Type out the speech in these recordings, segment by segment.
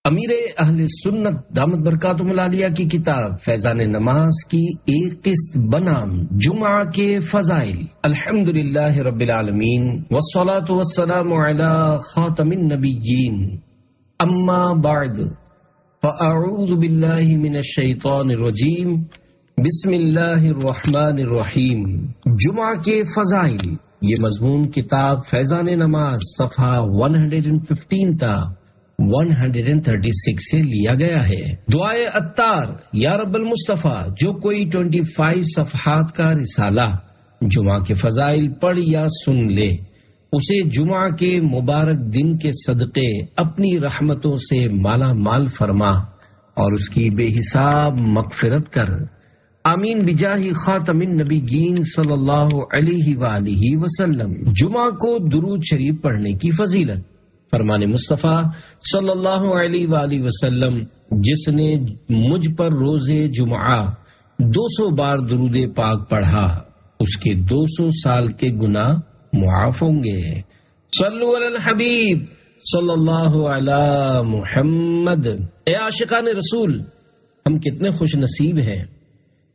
امیر اہل سنت دامت برکاتہم العالیہ کی کتاب فیضان نماز کی ایک قسط بنام جمعہ کے فضائل۔ الحمدللہ رب العالمین والصلاة والسلام علی خاتم النبیین، اما بعد فاعوذ باللہ من الشیطان الرجیم، بسم اللہ الرحمن الرحیم۔ جمعہ کے فضائل، یہ مضمون کتاب فیضان نماز صفحہ 115 تا 136 سے لیا گیا ہے۔ دعائے عطار، یا رب المصطفیٰ، جو کوئی 25 صفحات کا رسالہ جمعہ کے فضائل پڑھ یا سن لے، اسے جمعہ کے مبارک دن کے صدقے اپنی رحمتوں سے مالا مال فرما اور اس کی بے حساب مغفرت کر، آمین بجاہ خاتم النبیین صلی اللہ علیہ وآلہ وسلم۔ جمعہ کو درود شریف پڑھنے کی فضیلت۔ فرمان مصطفیٰ صلی اللہ علیہ وآلہ وسلم، جس نے مجھ پر روز جمعہ 200 بار درود پاک پڑھا، اس کے 200 سال کے گناہ معاف ہوں گے۔ صلو علی الحبیب صلی اللہ علی محمد۔ اے عاشقان رسول، ہم کتنے خوش نصیب ہیں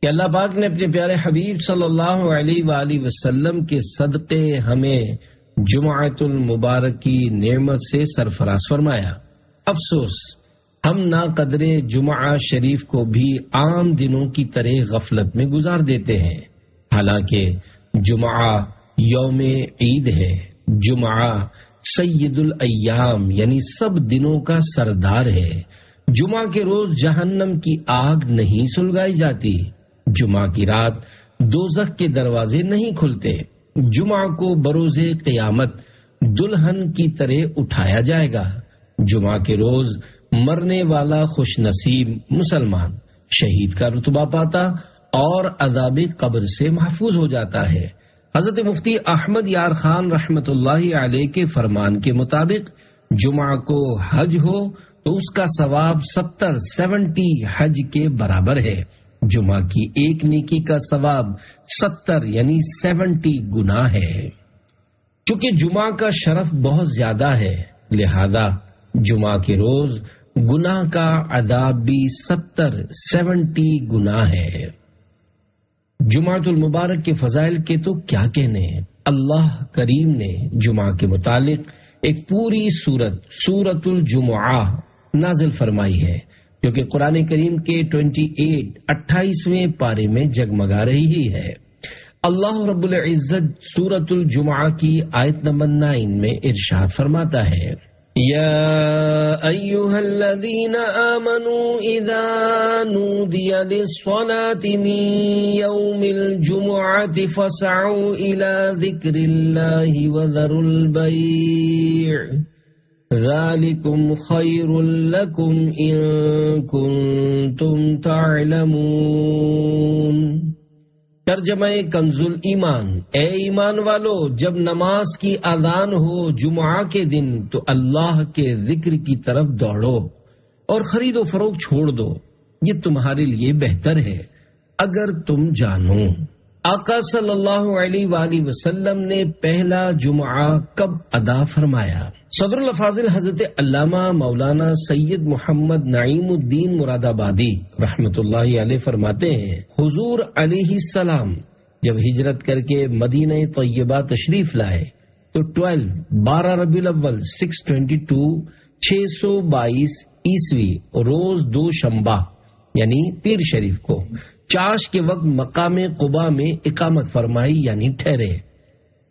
کہ اللہ پاک نے اپنے پیارے حبیب صلی اللہ علیہ وآلہ وسلم کے صدقے ہمیں جمعۃ المبارک کی نعمت سے سرفراز فرمایا۔ افسوس، ہم ناقدر جمعہ شریف کو بھی عام دنوں کی طرح غفلت میں گزار دیتے ہیں، حالانکہ جمعہ یوم عید ہے۔ جمعہ سید الایام یعنی سب دنوں کا سردار ہے۔ جمعہ کے روز جہنم کی آگ نہیں سلگائی جاتی، جمعہ کی رات دوزخ کے دروازے نہیں کھلتے۔ جمعہ کو بروز قیامت دلہن کی طرح اٹھایا جائے گا۔ جمعہ کے روز مرنے والا خوش نصیب مسلمان شہید کا رتبہ پاتا اور عذاب قبر سے محفوظ ہو جاتا ہے۔ حضرت مفتی احمد یار خان رحمت اللہ علیہ کے فرمان کے مطابق جمعہ کو حج ہو تو اس کا ثواب 70 حج کے برابر ہے۔ جمعہ کی ایک نیکی کا ثواب 70 یعنی 70 گناہ ہے۔ چونکہ جمعہ کا شرف بہت زیادہ ہے، لہذا جمعہ کے روز گناہ کا عذاب بھی 70 گناہ ہے۔ جمعۃ المبارک کے فضائل کے تو کیا کہنے ہیں۔ اللہ کریم نے جمعہ کے متعلق ایک پوری سورۃ الجمعہ نازل فرمائی ہے، جو کہ قرآن کریم کے 28ویں پارے میں جگمگا رہی ہے۔ اللہ رب العزت سورۃ الجمعہ کی آیت نمبر 9 میں ارشاد فرماتا ہے، یا ایھا الذین آمنوا اذا نودی للصلاة من یوم الجمعة فاسعوا الى ذکر اللہ وذروا البیع ذالکم خیر لکم ان کنتم تعلمون۔ ترجمہ کنز الایمان، اے ایمان والو، جب نماز کی اذان ہو جمعہ کے دن تو اللہ کے ذکر کی طرف دوڑو اور خرید و فروخت چھوڑ دو، یہ تمہارے لیے بہتر ہے اگر تم جانو۔ آقا صلی اللہ علیہ وآلہ وسلم نے پہلا جمعہ کب ادا فرمایا؟ صدر الافاضل حضرت علامہ مولانا سید محمد نعیم الدین مراد آبادی رحمت اللہ علیہ فرماتے ہیں، حضور علیہ السلام جب ہجرت کر کے مدینہ طیبہ تشریف لائے تو 12 ربیع الاول 622 عیسوی روز دوشنبہ یعنی پیر شریف کو چاش کے وقت مقام قباء میں اقامت فرمائی یعنی ٹھہرے۔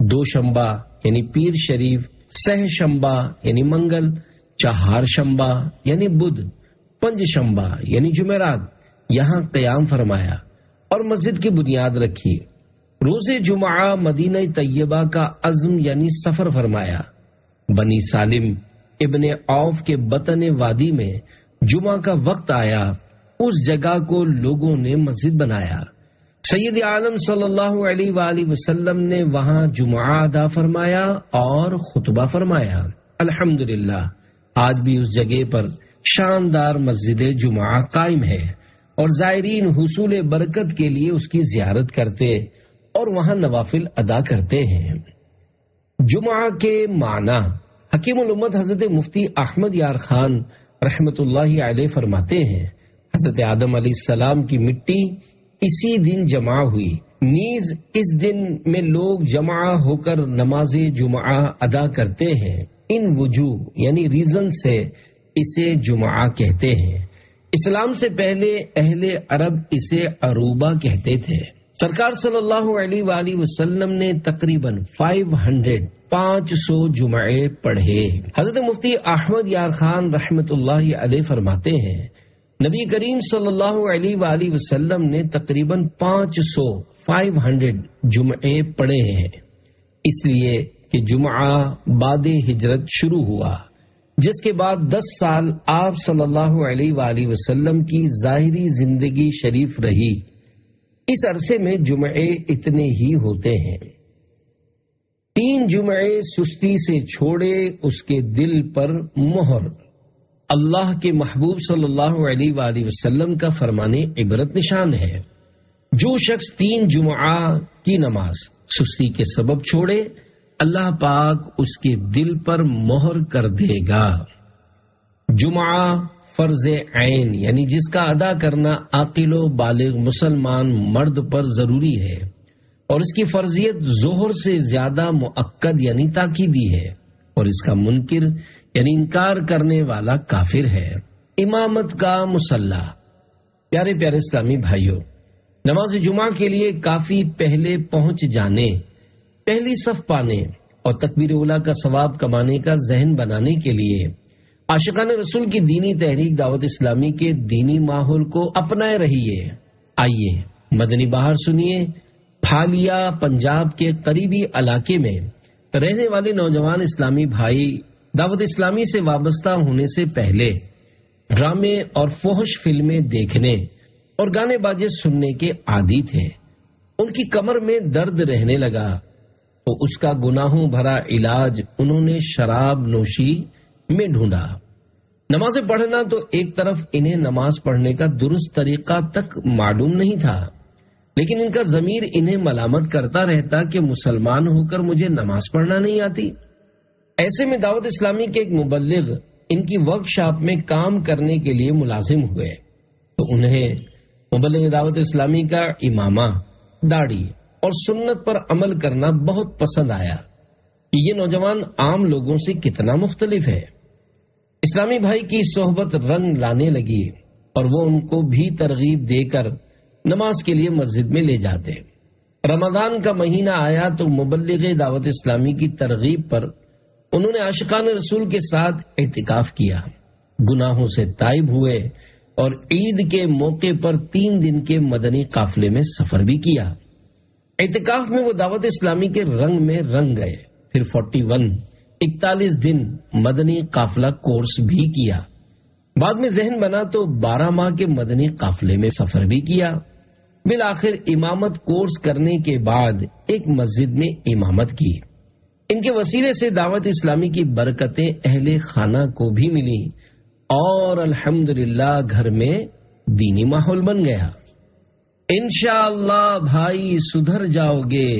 دوشنبہ یعنی پیر شریف، سہ شنبہ یعنی منگل، چہار شنبہ یعنی بدھ، پنج شنبہ یعنی جمعرات یہاں قیام فرمایا اور مسجد کی بنیاد رکھی۔ روز جمعہ مدینہ طیبہ کا عزم یعنی سفر فرمایا۔ بنی سالم ابن عوف کے بطن وادی میں جمعہ کا وقت آیا، اس جگہ کو لوگوں نے مسجد بنایا۔ سید عالم صلی اللہ علیہ وآلہ وسلم نے وہاں جمعہ ادا فرمایا اور خطبہ فرمایا۔ الحمدللہ آج بھی اس جگہ پر شاندار مسجد جمعہ قائم ہے اور زائرین حصول برکت کے لیے اس کی زیارت کرتے اور وہاں نوافل ادا کرتے ہیں۔ جمعہ کے معنی حکیم الامت حضرت مفتی احمد یار خان رحمت اللہ علیہ فرماتے ہیں حضرت آدم علیہ السلام کی مٹی اسی دن جمع ہوئی، نیز اس دن میں لوگ جمع ہو کر نماز جمعہ ادا کرتے ہیں، ان وجوہ یعنی ریزن سے اسے جمعہ کہتے ہیں۔ اسلام سے پہلے اہل عرب اسے عروبہ کہتے تھے۔ سرکار صلی اللہ علیہ وآلہ وسلم نے تقریباً 500 جمعے پڑھے۔ حضرت مفتی احمد یار خان رحمت اللہ علیہ فرماتے ہیں نبی کریم صلی اللہ علیہ وآلہ وسلم نے تقریباً 500 جمعے پڑھے ہیں، اس لیے کہ جمعہ بعد ہجرت شروع ہوا، جس کے بعد 10 سال آپ صلی اللہ علیہ وآلہ وسلم کی ظاہری زندگی شریف رہی۔ اس عرصے میں جمعے اتنے ہی ہوتے ہیں۔ 3 جمعے سستی سے چھوڑے اس کے دل پر مہر۔ اللہ کے محبوب صلی اللہ علیہ وآلہ وسلم کا فرمان عبرت نشان ہے، جو شخص 3 جمعہ کی نماز سستی کے سبب چھوڑے، اللہ پاک اس کے دل پر مہر کر دے گا۔ جمعہ فرض عین یعنی جس کا ادا کرنا عاقل و بالغ مسلمان مرد پر ضروری ہے، اور اس کی فرضیت ظہر سے زیادہ مؤکد یعنی تاکیدی ہے، اور اس کا منکر یعنی انکار کرنے والا کافر ہے۔ امامت کا مصلی۔ پیارے پیارے اسلامی بھائیوں، نماز جمعہ کے لیے کافی پہلے پہنچ جانے، پہلی صف پانے اور تکبیر اولیٰ کا ثواب کمانے کا ذہن بنانے کے لیے عاشقان رسول کی دینی تحریک دعوت اسلامی کے دینی ماحول کو اپنائے رہیے۔ آئیے مدنی بہار سنیے۔ پھالیا پنجاب کے قریبی علاقے میں رہنے والے نوجوان اسلامی بھائی دعوت اسلامی سے وابستہ ہونے سے پہلے ڈرامے اور فحش فلمیں دیکھنے اور گانے باجے سننے کے عادی تھے۔ ان کی کمر میں درد رہنے لگا تو اس کا گناہوں بھرا علاج انہوں نے شراب نوشی میں ڈھونڈا۔ نماز پڑھنا تو ایک طرف انہیں نماز پڑھنے کا درست طریقہ تک معلوم نہیں تھا، لیکن ان کا ضمیر انہیں ملامت کرتا رہتا کہ مسلمان ہو کر مجھے نماز پڑھنا نہیں آتی۔ ایسے میں دعوت اسلامی کے ایک مبلغ ان کی ورک شاپ میں کام کرنے کے لیے ملازم ہوئے تو انہیں مبلغ دعوت اسلامی کا امامہ، داڑھی اور سنت پر عمل کرنا بہت پسند آیا کہ یہ نوجوان عام لوگوں سے کتنا مختلف ہے۔ اسلامی بھائی کی صحبت رنگ لانے لگی اور وہ ان کو بھی ترغیب دے کر نماز کے لیے مسجد میں لے جاتے۔ رمضان کا مہینہ آیا تو مبلغ دعوت اسلامی کی ترغیب پر انہوں نے عاشقان رسول کے ساتھ اعتکاف کیا، گناہوں سے تائب ہوئے اور عید کے موقع پر 3 دن کے مدنی قافلے میں سفر بھی کیا۔ اعتکاف میں وہ دعوت اسلامی کے رنگ میں رنگ گئے، پھر 41 دن مدنی قافلہ کورس بھی کیا۔ بعد میں ذہن بنا تو 12 ماہ کے مدنی قافلے میں سفر بھی کیا۔ بالآخر امامت کورس کرنے کے بعد ایک مسجد میں امامت کی۔ ان کے وسیلے سے دعوت اسلامی کی برکتیں اہل خانہ کو بھی ملی اور الحمدللہ گھر میں دینی ماحول بن گیا۔ انشاءاللہ بھائی سدھر جاؤ گے،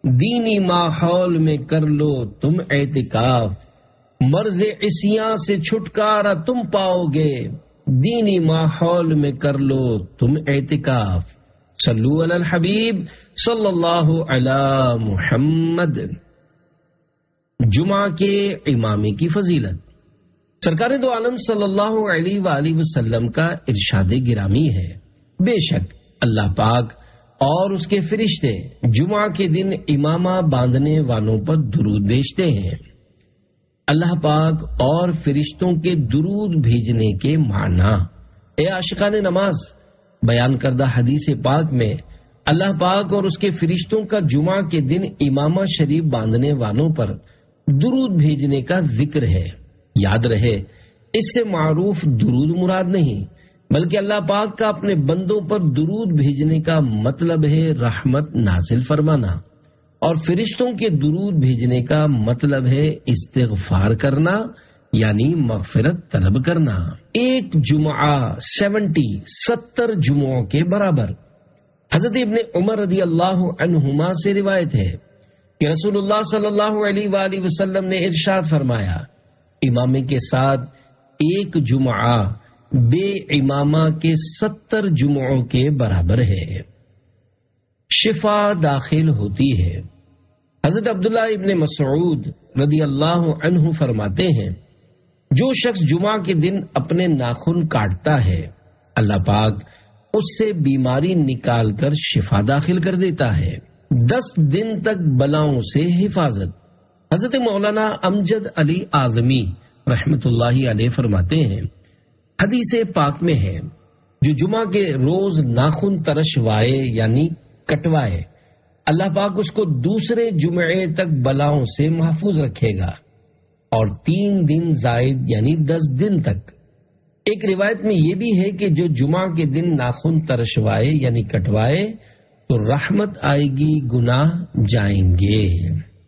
دینی ماحول میں کر لو تم اعتکاف، مرض عصیاں سے چھٹکارا تم پاؤ گے، دینی ماحول میں کر لو تم اعتکاف۔ صلو علی الحبیب صلی اللہ علی محمد۔ جمعہ کے امامے کی فضیلت۔ سرکار دو عالم صلی اللہ علیہ وآلہ وسلم کا ارشاد گرامی ہے، بے شک اللہ پاک اور اس کے فرشتے جمعہ کے دن امامہ باندھنے والوں پر درود بھیجتے ہیں۔ اللہ پاک اور فرشتوں کے درود بھیجنے کے معنی۔ اے عاشقان نماز، بیان کردہ حدیث پاک میں اللہ پاک اور اس کے فرشتوں کا جمعہ کے دن امامہ شریف باندھنے والوں پر درود بھیجنے کا ذکر ہے۔ یاد رہے، اس سے معروف درود مراد نہیں، بلکہ اللہ پاک کا اپنے بندوں پر درود بھیجنے کا مطلب ہے رحمت نازل فرمانا، اور فرشتوں کے درود بھیجنے کا مطلب ہے استغفار کرنا یعنی مغفرت طلب کرنا۔ ایک جمعہ 70 جمعوں کے برابر۔ حضرت ابن عمر رضی اللہ عنہما سے روایت ہے کہ رسول اللہ صلی اللہ علیہ وآلہ وسلم نے ارشاد فرمایا، امامے کے ساتھ ایک جمعہ بے امامہ کے 70 جمعوں کے برابر ہے۔ شفا داخل ہوتی ہے۔ حضرت عبداللہ ابن مسعود رضی اللہ عنہ فرماتے ہیں، جو شخص جمعہ کے دن اپنے ناخن کاٹتا ہے اللہ پاک اس سے بیماری نکال کر شفا داخل کر دیتا ہے، 10 دن تک بلاؤں سے حفاظت۔ حضرت مولانا امجد علی اعظمی رحمت اللہ علیہ فرماتے ہیں، حدیث پاک میں ہے، جو جمعہ کے روز ناخن ترشوائے یعنی کٹوائے اللہ پاک اس کو دوسرے جمعے تک بلاؤں سے محفوظ رکھے گا، اور 3 دن زائد یعنی 10 دن تک۔ ایک روایت میں یہ بھی ہے کہ جو جمعہ کے دن ناخن ترشوائے یعنی کٹوائے تو رحمت آئے گی، گناہ جائیں گے۔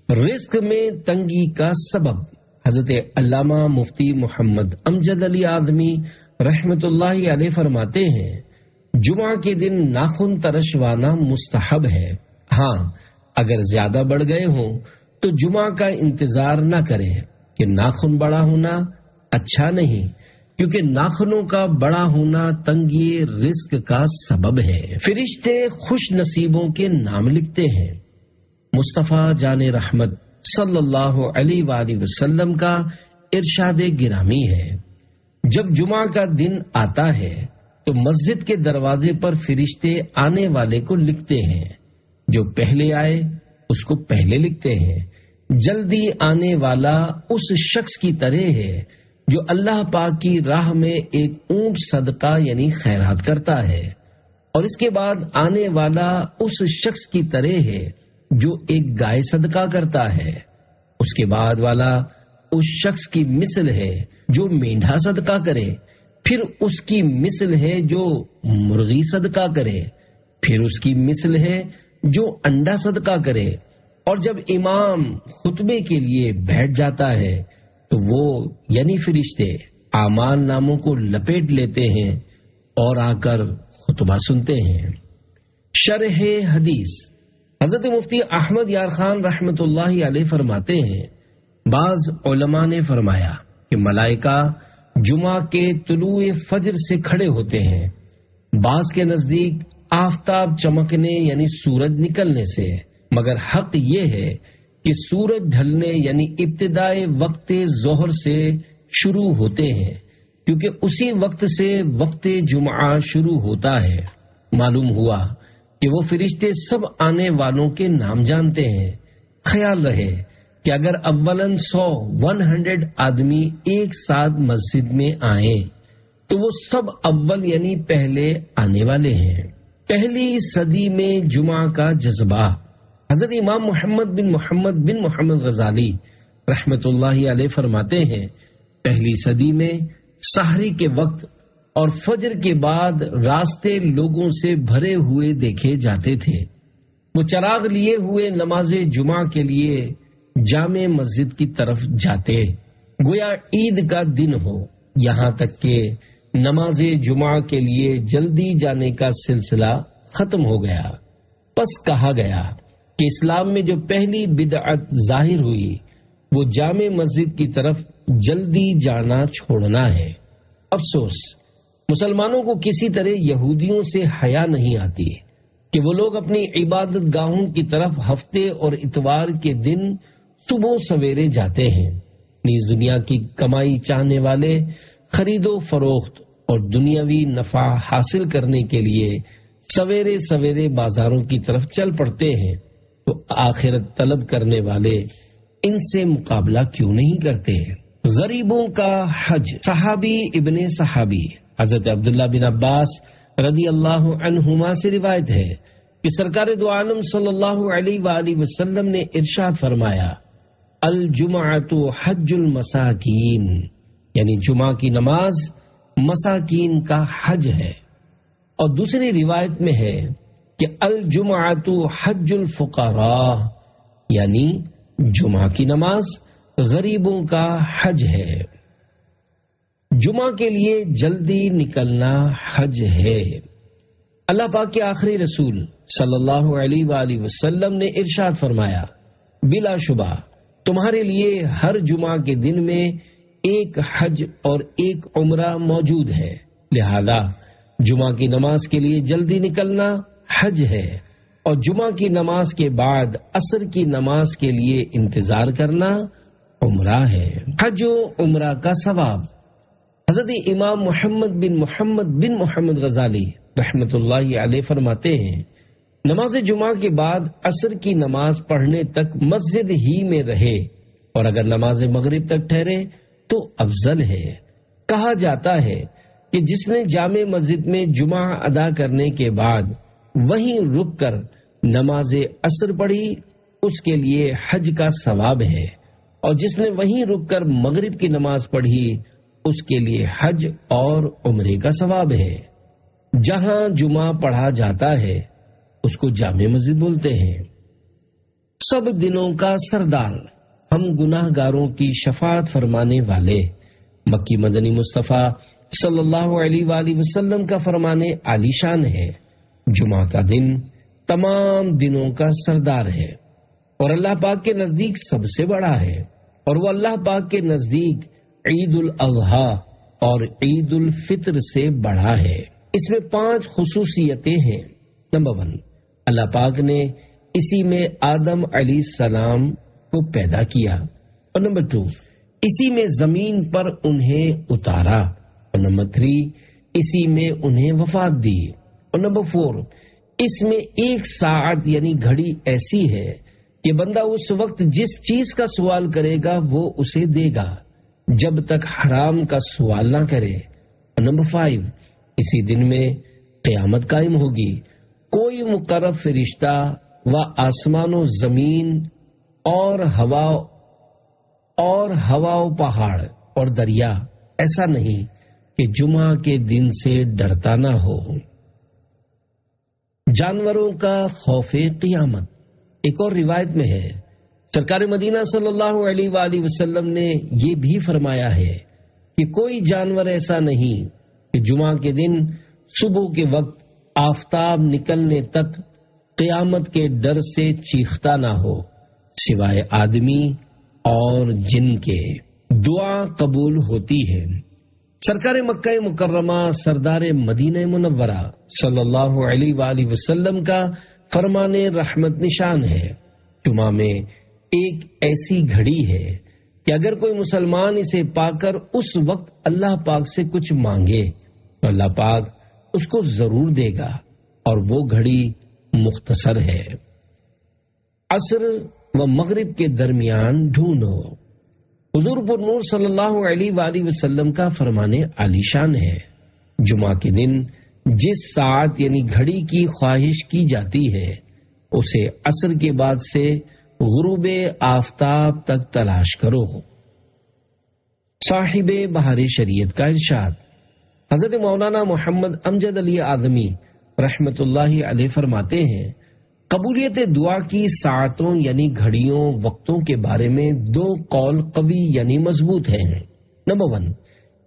رزق میں تنگی کا سبب، حضرت علامہ مفتی محمد امجد علی اعظمی رحمت اللہ علیہ فرماتے ہیں، جمعہ کے دن ناخن ترشوانا مستحب ہے، ہاں اگر زیادہ بڑھ گئے ہوں تو جمعہ کا انتظار نہ کرے کہ ناخن بڑا ہونا اچھا نہیں، کیونکہ ناخنوں کا بڑا ہونا تنگی رزق کا سبب ہے۔ فرشتے خوش نصیبوں کے نام لکھتے ہیں۔ مصطفیٰ جان رحمت صلی اللہ علیہ وآلہ وسلم کا ارشاد گرامی ہے، جب جمعہ کا دن آتا ہے تو مسجد کے دروازے پر فرشتے آنے والے کو لکھتے ہیں، جو پہلے آئے اس کو پہلے لکھتے ہیں۔ جلدی آنے والا اس شخص کی طرح ہے جو اللہ پاک کی راہ میں ایک اونٹ صدقہ یعنی خیرات کرتا ہے، اور اس کے بعد آنے والا اس شخص کی طرح ہے جو ایک گائے صدقہ کرتا ہے، اس کے بعد والا اس شخص کی مثل ہے جو مینڈھا صدقہ کرے، پھر اس کی مثل ہے جو مرغی صدقہ کرے، پھر اس کی مثل ہے جو انڈا صدقہ کرے، اور جب امام خطبے کے لیے بیٹھ جاتا ہے تو وہ یعنی فرشتے اعمال ناموں کو لپیٹ لیتے ہیں اور آ کر خطبہ سنتے ہیں۔ شرح حدیث، حضرت مفتی احمد یار خان رحمت اللہ علیہ فرماتے ہیں، بعض علماء نے فرمایا کہ ملائکہ جمعہ کے طلوع فجر سے کھڑے ہوتے ہیں، بعض کے نزدیک آفتاب چمکنے یعنی سورج نکلنے سے، مگر حق یہ ہے کہ سورج ڈھلنے یعنی ابتدائے وقت ظہر سے شروع ہوتے ہیں، کیونکہ اسی وقت سے وقت جمعہ شروع ہوتا ہے۔ معلوم ہوا کہ وہ فرشتے سب آنے والوں کے نام جانتے ہیں۔ خیال رہے کہ اگر اولن 100 آدمی ایک ساتھ مسجد میں آئیں تو وہ سب اول یعنی پہلے آنے والے ہیں۔ پہلی صدی میں جمعہ کا جذبہ، حضرت امام محمد بن محمد غزالی رحمت اللہ علیہ فرماتے ہیں، پہلی صدی میں سحری کے وقت اور فجر کے بعد راستے لوگوں سے بھرے ہوئے دیکھے جاتے تھے۔ وہ چراغ لیے ہوئے نماز جمعہ کے لیے جامع مسجد کی طرف جاتے، گویا عید کا دن ہو، یہاں تک کہ نماز جمعہ کے لیے جلدی جانے کا سلسلہ ختم ہو گیا۔ پس کہا گیا کہ اسلام میں جو پہلی بدعت ظاہر ہوئی وہ جامع مسجد کی طرف جلدی جانا چھوڑنا ہے۔ افسوس، مسلمانوں کو کسی طرح یہودیوں سے حیا نہیں آتی کہ وہ لوگ اپنی عبادت گاہوں کی طرف ہفتے اور اتوار کے دن صبح سویرے جاتے ہیں۔ نیز دنیا کی کمائی چاہنے والے خرید و فروخت اور دنیاوی نفع حاصل کرنے کے لیے سویرے سویرے بازاروں کی طرف چل پڑتے ہیں، تو آخرت طلب کرنے والے ان سے مقابلہ کیوں نہیں کرتے؟ غریبوں کا حج، صحابی ابن صحابی حضرت عبداللہ بن عباس رضی اللہ عنہما سے روایت ہے کہ سرکار دو عالم صلی اللہ علیہ وآلہ وسلم نے ارشاد فرمایا، الجمعۃ حج المساکین، یعنی جمعہ کی نماز مساکین کا حج ہے۔ اور دوسری روایت میں ہے کہ الجمعۃ حج الفقراء، یعنی جمعہ کی نماز غریبوں کا حج ہے۔ جمعہ کے لیے جلدی نکلنا حج ہے۔ اللہ پاک کے آخری رسول صلی اللہ علیہ وآلہ وسلم نے ارشاد فرمایا، بلا شبہ تمہارے لیے ہر جمعہ کے دن میں ایک حج اور ایک عمرہ موجود ہے، لہذا جمعہ کی نماز کے لیے جلدی نکلنا حج ہے، اور جمعہ کی نماز کے بعد عصر کی نماز کے لیے انتظار کرنا عمرہ ہے۔ حج و عمرہ کا ثواب۔ حضرت امام محمد بن محمد غزالی رحمۃ اللہ علیہ فرماتے ہیں، نماز جمعہ کے بعد عصر کی نماز پڑھنے تک مسجد ہی میں رہے اور اگر نماز مغرب تک ٹھہرے تو افضل ہے۔ کہا جاتا ہے کہ جس نے جامع مسجد میں جمعہ ادا کرنے کے بعد وہیں رک کر نماز عصر پڑھی اس کے لیے حج کا ثواب ہے، اور جس نے وہیں رک کر مغرب کی نماز پڑھی اس کے لیے حج اور عمرے کا ثواب ہے۔ جہاں جمعہ پڑھا جاتا ہے اس کو جامع مسجد بولتے ہیں۔ سب دنوں کا سردار، ہم گناہ گاروں کی شفاعت فرمانے والے، مکی مدنی مصطفیٰ صلی اللہ علیہ وآلہ وسلم کا فرمانے عالی شان ہے، جمعہ کا دن تمام دنوں کا سردار ہے اور اللہ پاک کے نزدیک سب سے بڑا ہے، اور وہ اللہ پاک کے نزدیک عید الاضحیٰ اور عید الفطر سے بڑا ہے۔ اس میں 5 خصوصیتیں ہیں۔ نمبر 1، اللہ پاک نے اسی میں آدم علیہ السلام کو پیدا کیا، اور نمبر 2، اسی میں زمین پر انہیں اتارا، اور نمبر 3، اسی میں انہیں وفات دی، اور نمبر 4، اس میں 1 ساعت یعنی گھڑی ایسی ہے کہ بندہ اس وقت جس چیز کا سوال کرے گا وہ اسے دے گا جب تک حرام کا سوال نہ کرے، اور نمبر 5، اسی دن میں قیامت قائم ہوگی، کوئی مقرب فرشتہ و آسمان و زمین اور ہوا و پہاڑ اور دریا ایسا نہیں کہ جمعہ کے دن سے ڈرتا نہ ہو۔ جانوروں کا خوف قیامت۔ ایک اور روایت میں ہے، سرکار مدینہ صلی اللہ علیہ وآلہ وسلم نے یہ بھی فرمایا ہے کہ کوئی جانور ایسا نہیں کہ جمعہ کے دن صبح کے وقت آفتاب نکلنے تک قیامت کے ڈر سے چیختا نہ ہو سوائے آدمی اور جن کے۔ دعا قبول ہوتی ہے۔ سرکار مکہ مکرمہ سردار مدینہ منورہ صلی اللہ علیہ وآلہ وسلم کا فرمان رحمت نشان ہے، جمعہ میں ایک ایسی گھڑی ہے کہ اگر کوئی مسلمان اسے پا کر اس وقت اللہ پاک سے کچھ مانگے تو اللہ پاک اس کو ضرور دے گا، اور وہ گھڑی مختصر ہے۔ عصر و مغرب کے درمیان ڈھونڈو۔ حضور پر نور صلی اللہ علیہ وآلہ وسلم کا فرمان عالی شان ہے، جمعہ کے دن جس ساعت یعنی گھڑی کی خواہش کی جاتی ہے اسے عصر کے بعد سے غروب آفتاب تک تلاش کرو۔ صاحب بہار شریعت کا ارشاد۔ حضرت مولانا محمد امجد علی اعظمی رحمت اللہ علیہ فرماتے ہیں، قبولیت دعا کی ساعتوں یعنی گھڑیوں وقتوں کے بارے میں 2 قول قوی یعنی مضبوط ہیں۔ نمبر 1،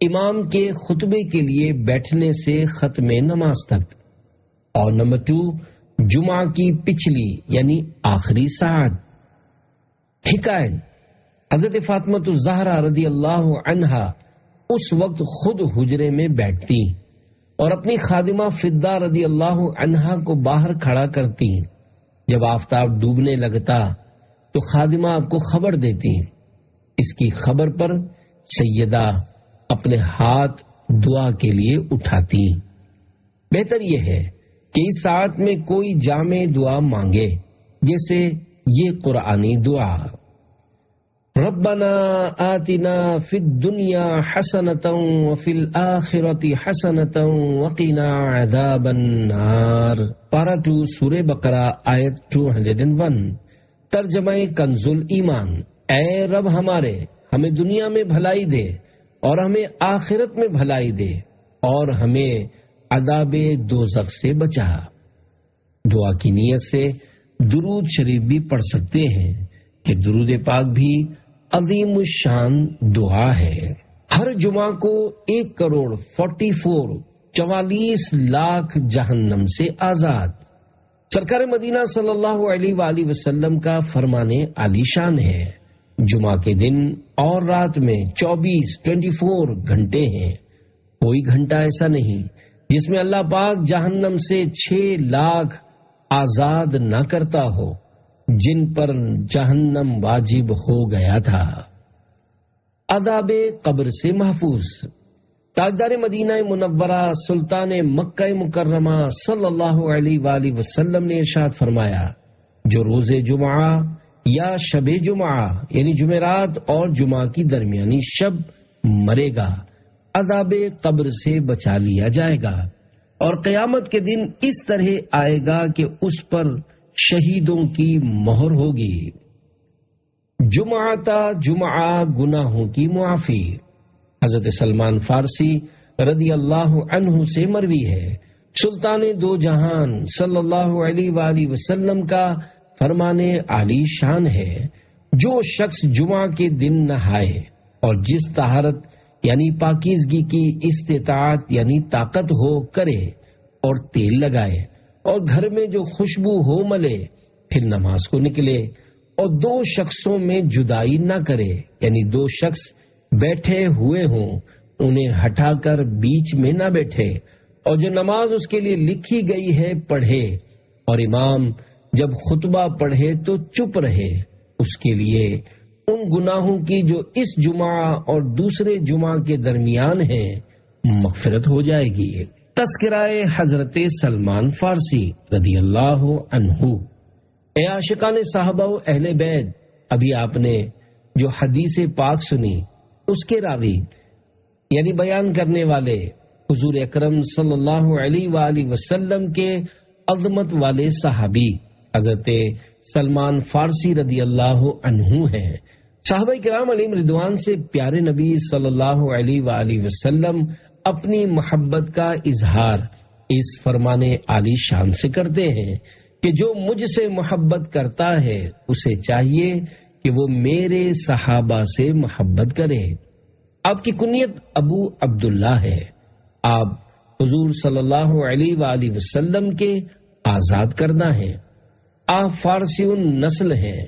امام کے خطبے کے لیے بیٹھنے سے ختم نماز تک، اور نمبر 2، جمعہ کی پچھلی یعنی آخری ساعت۔ حکایت، حضرت فاطمہ الزہرا رضی اللہ عنہا اس وقت خود حجرے میں بیٹھتی اور اپنی خادمہ فضہ رضی اللہ عنہا کو باہر کھڑا کرتی۔ جب آفتاب ڈوبنے لگتا تو خادمہ آپ کو خبر دیتی۔ اس کی خبر پر سیدہ اپنے ہاتھ دعا کے لیے اٹھاتی۔ بہتر یہ ہے کہ اس ساعت میں کوئی جامع دعا مانگے، جیسے یہ قرآنی دعا، ربنا آتنا فی الدنیا حسنۃ وفی الآخرۃ حسنۃ وقنا عذاب النار۔ پارہ 2 سورہ بقرہ آیت 201۔ ترجمہ کنز الایمان، اے رب ہمارے، ہمیں دنیا میں بھلائی دے اور ہمیں آخرت میں بھلائی دے اور ہمیں عذاب دوزخ سے بچا۔ دعا کی نیت سے درود شریف بھی پڑھ سکتے ہیں کہ درود پاک بھی عظیم الشان دعا ہے۔ ہر جمعہ کو 1,44 لاکھ جہنم سے آزاد۔ سرکار مدینہ صلی اللہ علیہ وآلہ وسلم کا فرمان عالی شان ہے، جمعہ کے دن اور رات میں 24 گھنٹے ہیں، کوئی گھنٹہ ایسا نہیں جس میں اللہ پاک جہنم سے 6 لاکھ آزاد نہ کرتا ہو جن پر جہنم واجب ہو گیا تھا۔ عذاب قبر سے محفوظ۔ تاجدار مدینہ منورہ سلطان مکہ مکرمہ صلی اللہ علیہ وآلہ وسلم نے ارشاد فرمایا، جو روز جمعہ یا شب جمعہ یعنی جمعرات اور جمعہ کی درمیانی شب مرے گا، عذاب قبر سے بچا لیا جائے گا، اور قیامت کے دن اس طرح آئے گا کہ اس پر شہیدوں کی مہر ہوگی۔ جمعہ تا جمعہ گناہوں کی معافی۔ حضرت سلمان فارسی رضی اللہ عنہ سے مروی ہے، سلطان دو جہان صلی اللہ علیہ وآلہ وسلم کا فرمان عالی شان ہے، جو شخص جمعہ کے دن نہائے اور جس طہارت یعنی پاکیزگی کی استطاعت یعنی طاقت ہو کرے اور تیل لگائے اور گھر میں جو خوشبو ہو ملے، پھر نماز کو نکلے اور 2 شخصوں میں جدائی نہ کرے، یعنی 2 شخص بیٹھے ہوئے ہوں انہیں ہٹا کر بیچ میں نہ بیٹھے، اور جو نماز اس کے لیے لکھی گئی ہے پڑھے، اور امام جب خطبہ پڑھے تو چپ رہے، اس کے لیے ان گناہوں کی جو اس جمعہ اور دوسرے جمعہ کے درمیان ہیں مغفرت ہو جائے گی۔ تذکرہ حضرت سلمان فارسی رضی اللہ عنہ۔ اے عاشقان صحابہ و اہل بیت، ابھی آپ نے جو حدیث پاک سنی اس کے راوی یعنی بیان کرنے والے حضور اکرم صلی اللہ علیہ وآلہ وسلم کے عظمت والے صحابی حضرت سلمان فارسی رضی اللہ عنہ ہیں۔ صحابہ کرام علیہم رضوان سے پیارے نبی صلی اللہ علیہ وآلہ وسلم اپنی محبت کا اظہار اس فرمان عالی شان سے کرتے ہیں کہ جو مجھ سے محبت کرتا ہے اسے چاہیے کہ وہ میرے صحابہ سے محبت کرے۔ آپ کی کنیت ابو عبداللہ ہے، آپ حضور صلی اللہ علیہ وآلہ وسلم کے آزاد کردہ ہیں، آپ فارسی نسل ہیں،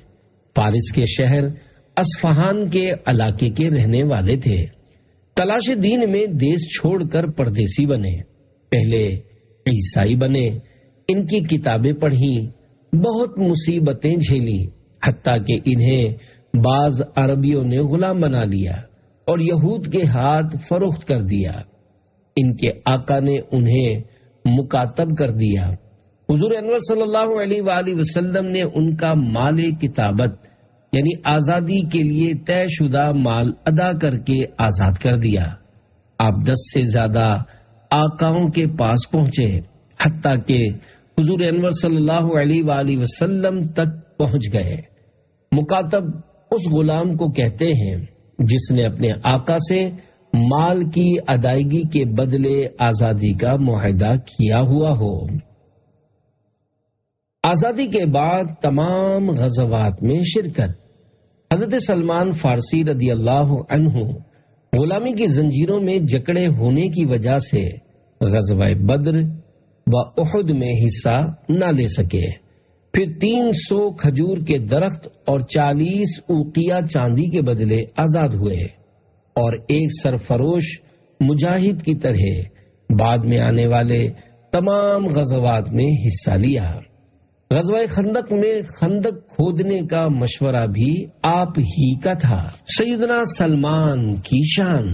فارس کے شہر اصفہان کے علاقے کے رہنے والے تھے، تلاش دین میں دیس چھوڑ کر پردیسی بنے، پہلے عیسائی بنے، ان کی کتابیں پڑھیں، بہت مصیبتیں جھیلی، حتیٰ کہ انہیں بعض عربیوں نے غلام بنا لیا اور یہود کے ہاتھ فروخت کر دیا۔ ان کے آقا نے انہیں مکاتب کر دیا۔ حضور انور صلی اللہ علیہ وآلہ وسلم نے ان کا مال کتابت یعنی آزادی کے لیے طے شدہ مال ادا کر کے آزاد کر دیا۔ آپ 10 سے زیادہ آقاؤں کے پاس پہنچے، حتیٰ کہ حضور انور صلی اللہ علیہ وآلہ وسلم تک پہنچ گئے۔ مکاتب اس غلام کو کہتے ہیں جس نے اپنے آقا سے مال کی ادائیگی کے بدلے آزادی کا معاہدہ کیا ہوا ہو۔ آزادی کے بعد تمام غزوات میں شرکت۔ حضرت سلمان فارسی رضی اللہ عنہ غلامی کی زنجیروں میں جکڑے ہونے کی وجہ سے غزوہ بدر و احد میں حصہ نہ لے سکے، پھر 300 کھجور کے درخت اور 40 اوقیہ چاندی کے بدلے آزاد ہوئے، اور ایک سرفروش مجاہد کی طرح بعد میں آنے والے تمام غزوات میں حصہ لیا۔ غزوہ خندق میں خندق کھودنے کا مشورہ بھی آپ ہی کا تھا۔ سیدنا سلمان کی شان۔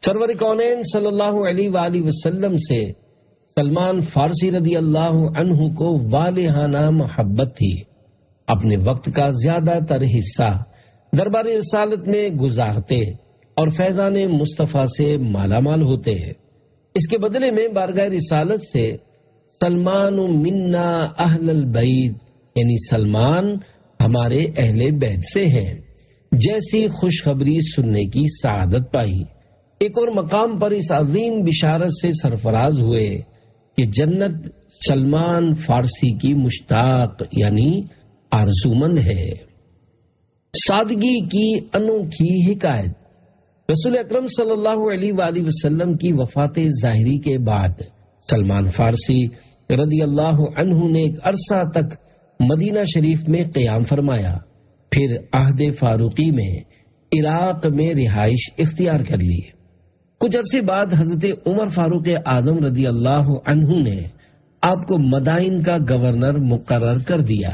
سرور کونین صلی اللہ علیہ وآلہ وسلم سے سلمان فارسی رضی اللہ عنہ کو والہانہ محبت تھی، اپنے وقت کا زیادہ تر حصہ دربار رسالت میں گزارتے اور فیضان مصطفیٰ سے مالا مال ہوتے۔ اس کے بدلے میں بارگاہ رسالت سے سلمان منا اہل البیت یعنی سلمان ہمارے اہل بیت سے ہیں جیسی خوشخبری سننے کی سعادت پائی۔ ایک اور مقام پر اس عظیم بشارت سے سرفراز ہوئے کہ جنت سلمان فارسی کی مشتاق یعنی آرزومند ہے۔ سادگی کی انوکھی حکایت۔ رسول اکرم صلی اللہ علیہ وآلہ وسلم کی وفات ظاہری کے بعد سلمان فارسی رضی اللہ عنہ نے ایک عرصہ تک مدینہ شریف میں قیام فرمایا، پھر عہد فاروقی میں عراق میں رہائش اختیار کر لی۔ کچھ عرصے بعد حضرت عمر فاروق اعظم رضی اللہ عنہ نے آپ کو مدائن کا گورنر مقرر کر دیا۔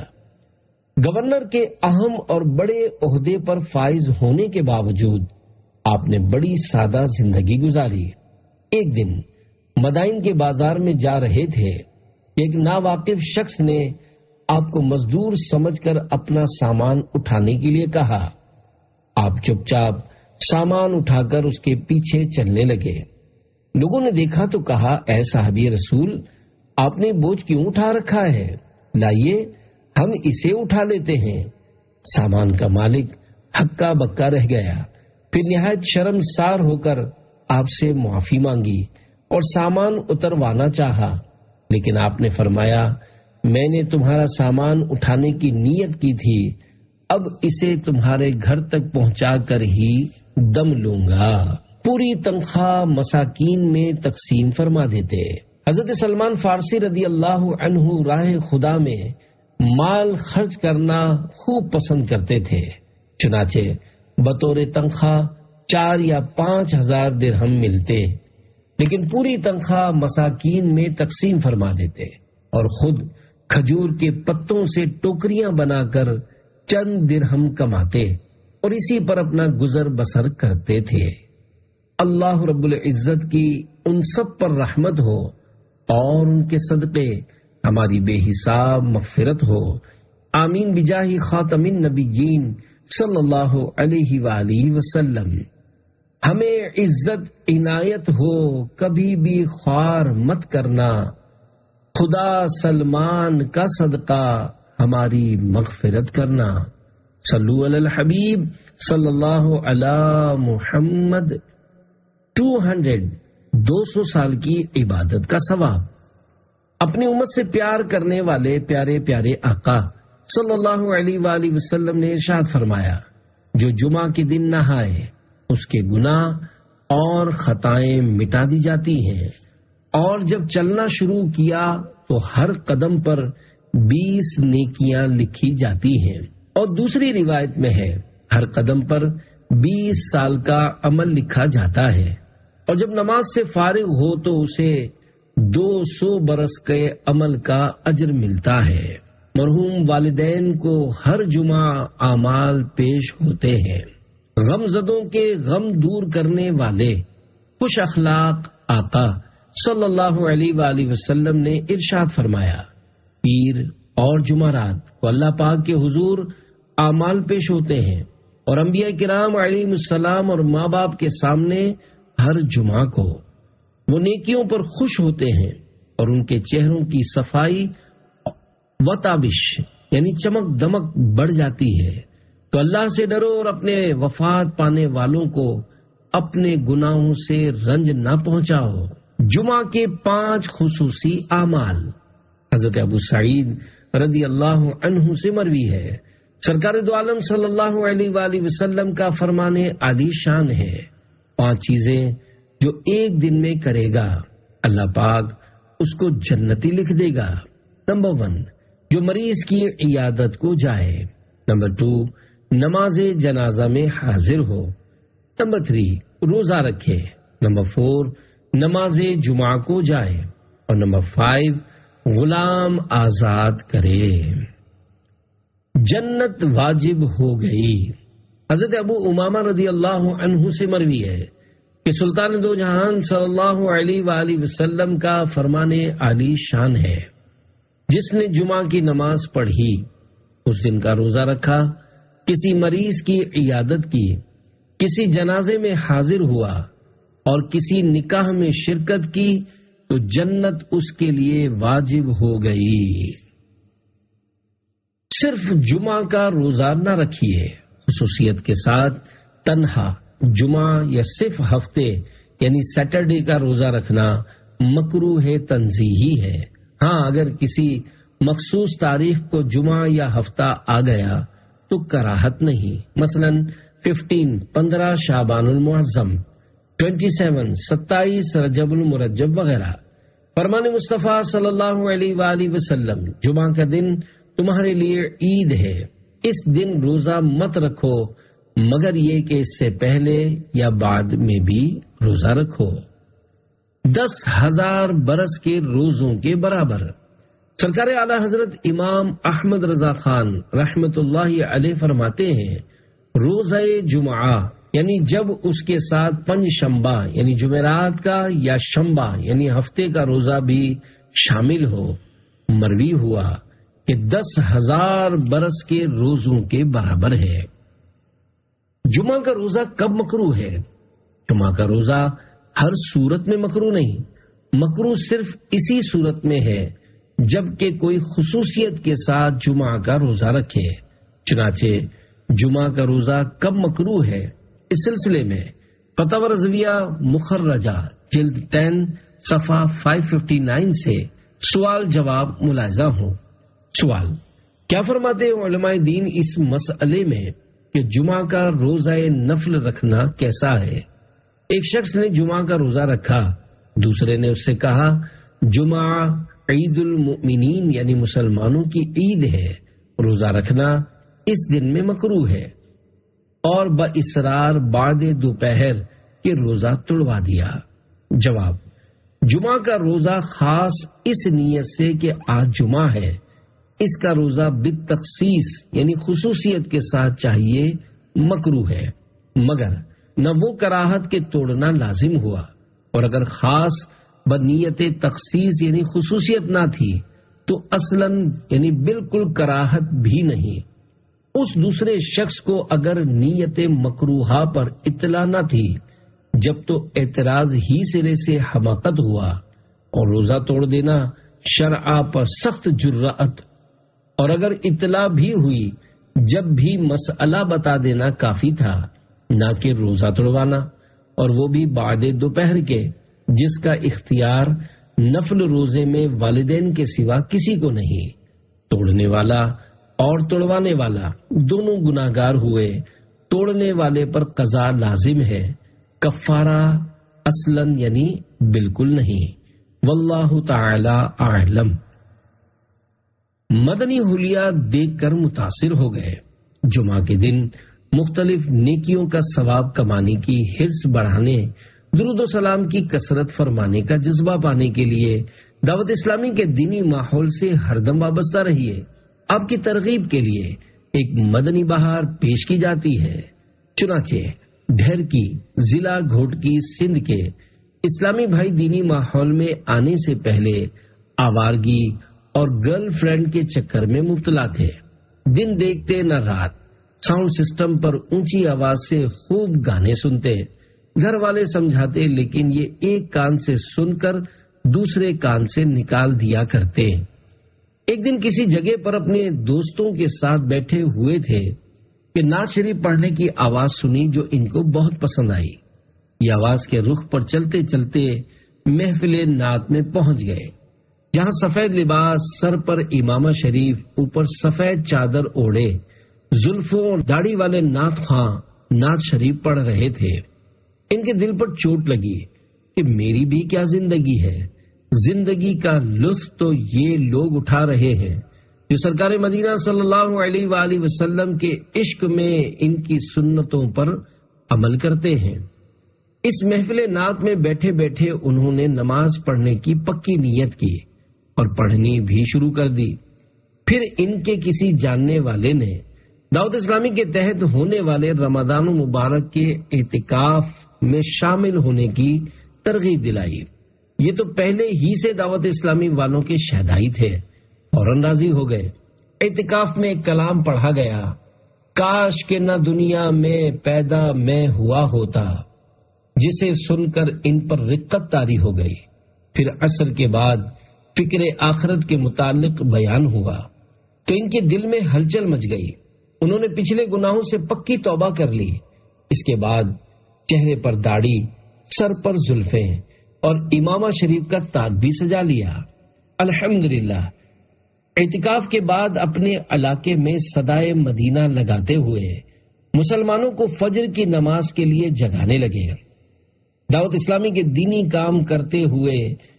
گورنر کے اہم اور بڑے عہدے پر فائز ہونے کے باوجود آپ نے بڑی سادہ زندگی گزاری۔ ایک دن مدائن کے بازار میں جا رہے تھے، ایک ناواقف شخص نے آپ کو مزدور سمجھ کر اپنا سامان اٹھانے کے لیے کہا۔ آپ چپ چاپ سامان اٹھا کر اس کے پیچھے چلنے لگے۔ لوگوں نے دیکھا تو کہا، اے صحابی رسول، آپ نے بوجھ کیوں اٹھا رکھا ہے؟ لائیے ہم اسے اٹھا لیتے ہیں۔ سامان کا مالک ہکا بکا رہ گیا، پھر نہایت شرمسار ہو کر آپ سے معافی مانگی اور سامان اتروانا چاہا، لیکن آپ نے فرمایا، میں نے تمہارا سامان اٹھانے کی نیت کی تھی، اب اسے تمہارے گھر تک پہنچا کر ہی دم لوں گا۔ پوری تنخواہ مساکین میں تقسیم فرما دیتے۔ حضرت سلمان فارسی رضی اللہ عنہ راہ خدا میں مال خرچ کرنا خوب پسند کرتے تھے، چنانچہ بطور تنخواہ 4 یا 5 ہزار درہم ملتے، لیکن پوری تنخواہ مساکین میں تقسیم فرما دیتے اور خود کھجور کے پتوں سے ٹوکریاں بنا کر چند درہم کماتے اور اسی پر اپنا گزر بسر کرتے تھے۔ اللہ رب العزت کی ان سب پر رحمت ہو اور ان کے صدقے ہماری بے حساب مغفرت ہو، آمین بجاہ خاتم النبیین صلی اللہ علیہ وآلہ وسلم۔ ہمیں عزت عنایت ہو، کبھی بھی خوار مت کرنا، خدا سلمان کا صدقہ ہماری مغفرت کرنا۔ صلو علی الحبیب صلی اللہ علی محمد۔ 200 سال کی عبادت کا ثواب۔ اپنی امت سے پیار کرنے والے پیارے پیارے آقا صلی اللہ علیہ وآلہ وسلم نے ارشاد فرمایا، جو جمعہ کے دن نہائے اس کے گناہ اور خطائیں مٹا دی جاتی ہیں، اور جب چلنا شروع کیا تو ہر قدم پر 20 نیکیاں لکھی جاتی ہیں، اور دوسری روایت میں ہے ہر قدم پر 20 سال کا عمل لکھا جاتا ہے، اور جب نماز سے فارغ ہو تو اسے 200 برس کے عمل کا اجر ملتا ہے۔ مرحوم والدین کو ہر جمعہ اعمال پیش ہوتے ہیں۔ غم زدوں کے غم دور کرنے والے خوش اخلاق آقا صلی اللہ علیہ وآلہ وسلم نے ارشاد فرمایا، پیر اور جمعرات کو اللہ پاک کے حضور اعمال پیش ہوتے ہیں، اور انبیاء کرام علیہ السلام اور ماں باپ کے سامنے ہر جمعہ کو وہ نیکیوں پر خوش ہوتے ہیں، اور ان کے چہروں کی صفائی و تابش یعنی چمک دمک بڑھ جاتی ہے۔ تو اللہ سے ڈرو اور اپنے وفات پانے والوں کو اپنے گناہوں سے رنج نہ پہنچاؤ۔ جمعہ کے 5 خصوصی اعمال۔ حضرت ابو سعید رضی اللہ عنہ سے مروی ہے، سرکار دو عالم صلی اللہ علیہ وآلہ وسلم کا فرمان عالی شان ہے، 5 چیزیں جو ایک دن میں کرے گا اللہ پاک اس کو جنتی لکھ دے گا۔ نمبر 1، جو مریض کی عیادت کو جائے۔ نمبر 2، نماز جنازہ میں حاضر ہو۔ نمبر 3، روزہ رکھے۔ نمبر 4، نماز جمعہ کو جائے۔ اور نمبر 5، غلام آزاد کرے۔ جنت واجب ہو گئی۔ حضرت ابو امامہ رضی اللہ عنہ سے مروی ہے کہ سلطان دو جہان صلی اللہ علیہ وآلہ وسلم کا فرمان عالی شان ہے، جس نے جمعہ کی نماز پڑھی، اس دن کا روزہ رکھا، کسی مریض کی عیادت کی، کسی جنازے میں حاضر ہوا اور کسی نکاح میں شرکت کی، تو جنت اس کے لیے واجب ہو گئی۔ صرف جمعہ کا روزہ نہ رکھیے، خصوصیت کے ساتھ تنہا جمعہ یا صرف ہفتے یعنی سیٹرڈے کا روزہ رکھنا مکروہ تنزیہی ہے۔ ہاں، اگر کسی مخصوص تاریخ کو جمعہ یا ہفتہ آ گیا تو کراہت نہیں، مثلا 15 شعبان المعظم، 27 رجب المرجب وغیرہ۔ فرمان مصطفیٰ صلی اللہ علیہ وآلہ وسلم، جمعہ کا دن تمہارے لیے عید ہے، اس دن روزہ مت رکھو مگر یہ کہ اس سے پہلے یا بعد میں بھی روزہ رکھو۔ 10,000 برس کے روزوں کے برابر۔ سرکار اعلی حضرت امام احمد رضا خان رحمت اللہ علیہ فرماتے ہیں، روزہ جمعہ یعنی جب اس کے ساتھ پنج شنبہ یعنی جمعرات کا یا شنبہ یعنی ہفتے کا روزہ بھی شامل ہو، مروی ہوا کہ 10,000 برس کے روزوں کے برابر ہے۔ جمعہ کا روزہ کب مکروہ ہے؟ جمعہ کا روزہ ہر صورت میں مکروہ نہیں، مکروہ صرف اسی صورت میں ہے جبکہ کوئی خصوصیت کے ساتھ جمعہ کا روزہ رکھے۔ چنانچہ جمعہ کا روزہ کب مکروہ ہے، اس سلسلے میں فتاوی رضویہ مخرجہ جلد 10 صفحہ 559 سے سوال جواب ملاحظہ ہوں۔ سوال: کیا فرماتے ہیں علماء دین اس مسئلے میں کہ جمعہ کا روزہ نفل رکھنا کیسا ہے؟ ایک شخص نے جمعہ کا روزہ رکھا، دوسرے نے اس سے کہا جمعہ عید المؤمنین یعنی مسلمانوں کی عید ہے، روزہ رکھنا اس دن میں مکروہ ہے، اور باصرار بعد دوپہر کے روزہ توڑوا دیا۔ جواب: جمعہ کا روزہ خاص اس نیت سے کہ آج جمعہ ہے، اس کا روزہ بالتخصیص یعنی خصوصیت کے ساتھ چاہیے مکروہ ہے، مگر نہ وہ کراہت کے توڑنا لازم ہوا، اور اگر خاص بنیت تخصیص یعنی خصوصیت نہ تھی تو اصلاً یعنی بالکل کراہت بھی نہیں۔ اس دوسرے شخص کو اگر نیت مکروہہ پر اطلاع نہ تھی جب تو اعتراض ہی سرے سے حماقت ہوا، اور روزہ توڑ دینا شرع پر سخت جرأت، اور اگر اطلاع بھی ہوئی جب بھی مسئلہ بتا دینا کافی تھا، نہ کہ روزہ توڑوانا، اور وہ بھی بعد دوپہر کے، جس کا اختیار نفل روزے میں والدین کے سوا کسی کو نہیں۔ توڑنے والا اور توڑوانے والا دونوں گناہگار ہوئے، توڑنے والے پر قضا لازم ہے، کفارہ اصلاً یعنی بالکل نہیں۔ واللہ تعالی اعلم۔ مدنی حلیہ دیکھ کر متاثر ہو گئے۔ جمعہ کے دن مختلف نیکیوں کا ثواب کمانے کی حرص بڑھانے، درود و سلام کی کثرت فرمانے کا جذبہ پانے کے لیے دعوت اسلامی کے دینی ماحول سے ہر دم وابستہ رہیے۔ آپ کی ترغیب کے لیے ایک مدنی بہار پیش کی جاتی ہے۔ چنانچہ ڈھیر کی ضلع گھوٹکی سندھ کے اسلامی بھائی دینی ماحول میں آنے سے پہلے آوارگی اور گرل فرینڈ کے چکر میں مبتلا تھے۔ دن دیکھتے نہ رات ساؤنڈ سسٹم پر اونچی آواز سے خوب گانے سنتے، گھر والے سمجھاتے لیکن یہ ایک کان سے سن کر دوسرے کان سے نکال دیا کرتے۔ ایک دن کسی جگہ پر اپنے دوستوں کے ساتھ بیٹھے ہوئے تھے کہ نعت شریف پڑھنے کی آواز سنی جو ان کو بہت پسند آئی۔ یہ آواز کے رخ پر چلتے چلتے محفل نعت میں پہنچ گئے، جہاں سفید لباس، سر پر امامہ شریف، اوپر سفید چادر اوڑھے زلفوں اور داڑھی والے نعت خواں نعت شریف پڑھ رہے تھے۔ ان کے دل پر چوٹ لگی کہ میری بھی کیا زندگی ہے، زندگی کا لطف تو یہ لوگ اٹھا رہے ہیں جو سرکار مدینہ صلی اللہ علیہ وآلہ وسلم کے عشق میں ان کی سنتوں پر عمل کرتے ہیں۔ اس محفل نعت میں بیٹھے بیٹھے انہوں نے نماز پڑھنے کی پکی نیت کی اور پڑھنی بھی شروع کر دی۔ پھر ان کے کسی جاننے والے نے دعوت اسلامی کے تحت ہونے والے رمضان مبارک کے اعتکاف میں شامل ہونے کی ترغیب دلائی۔ یہ تو پہلے ہی سے دعوت اسلامی والوں کے شہدائی تھے، فوراً راضی ہو گئے۔ اعتکاف میں ایک کلام پڑھا گیا، کاش کہ نہ دنیا میں پیدا میں ہوا ہوتا، جسے سن کر ان پر رقت طاری ہو گئی۔ پھر عصر کے بعد فکر آخرت کے متعلق بیان ہوا تو ان کے دل میں ہلچل مچ گئی۔ انہوں نے پچھلے گناہوں سے پکی توبہ کر لی۔ اس کے بعد چہرے پر داڑھی، سر پر زلفیں اور امامہ شریف کا تاج بھی سجا لیا۔ الحمدللہ اعتکاف کے بعد اپنے علاقے میں صدائے مدینہ لگاتے ہوئے مسلمانوں کو فجر کی نماز کے لیے جگانے لگے۔ دعوت اسلامی کے دینی کام کرتے ہوئے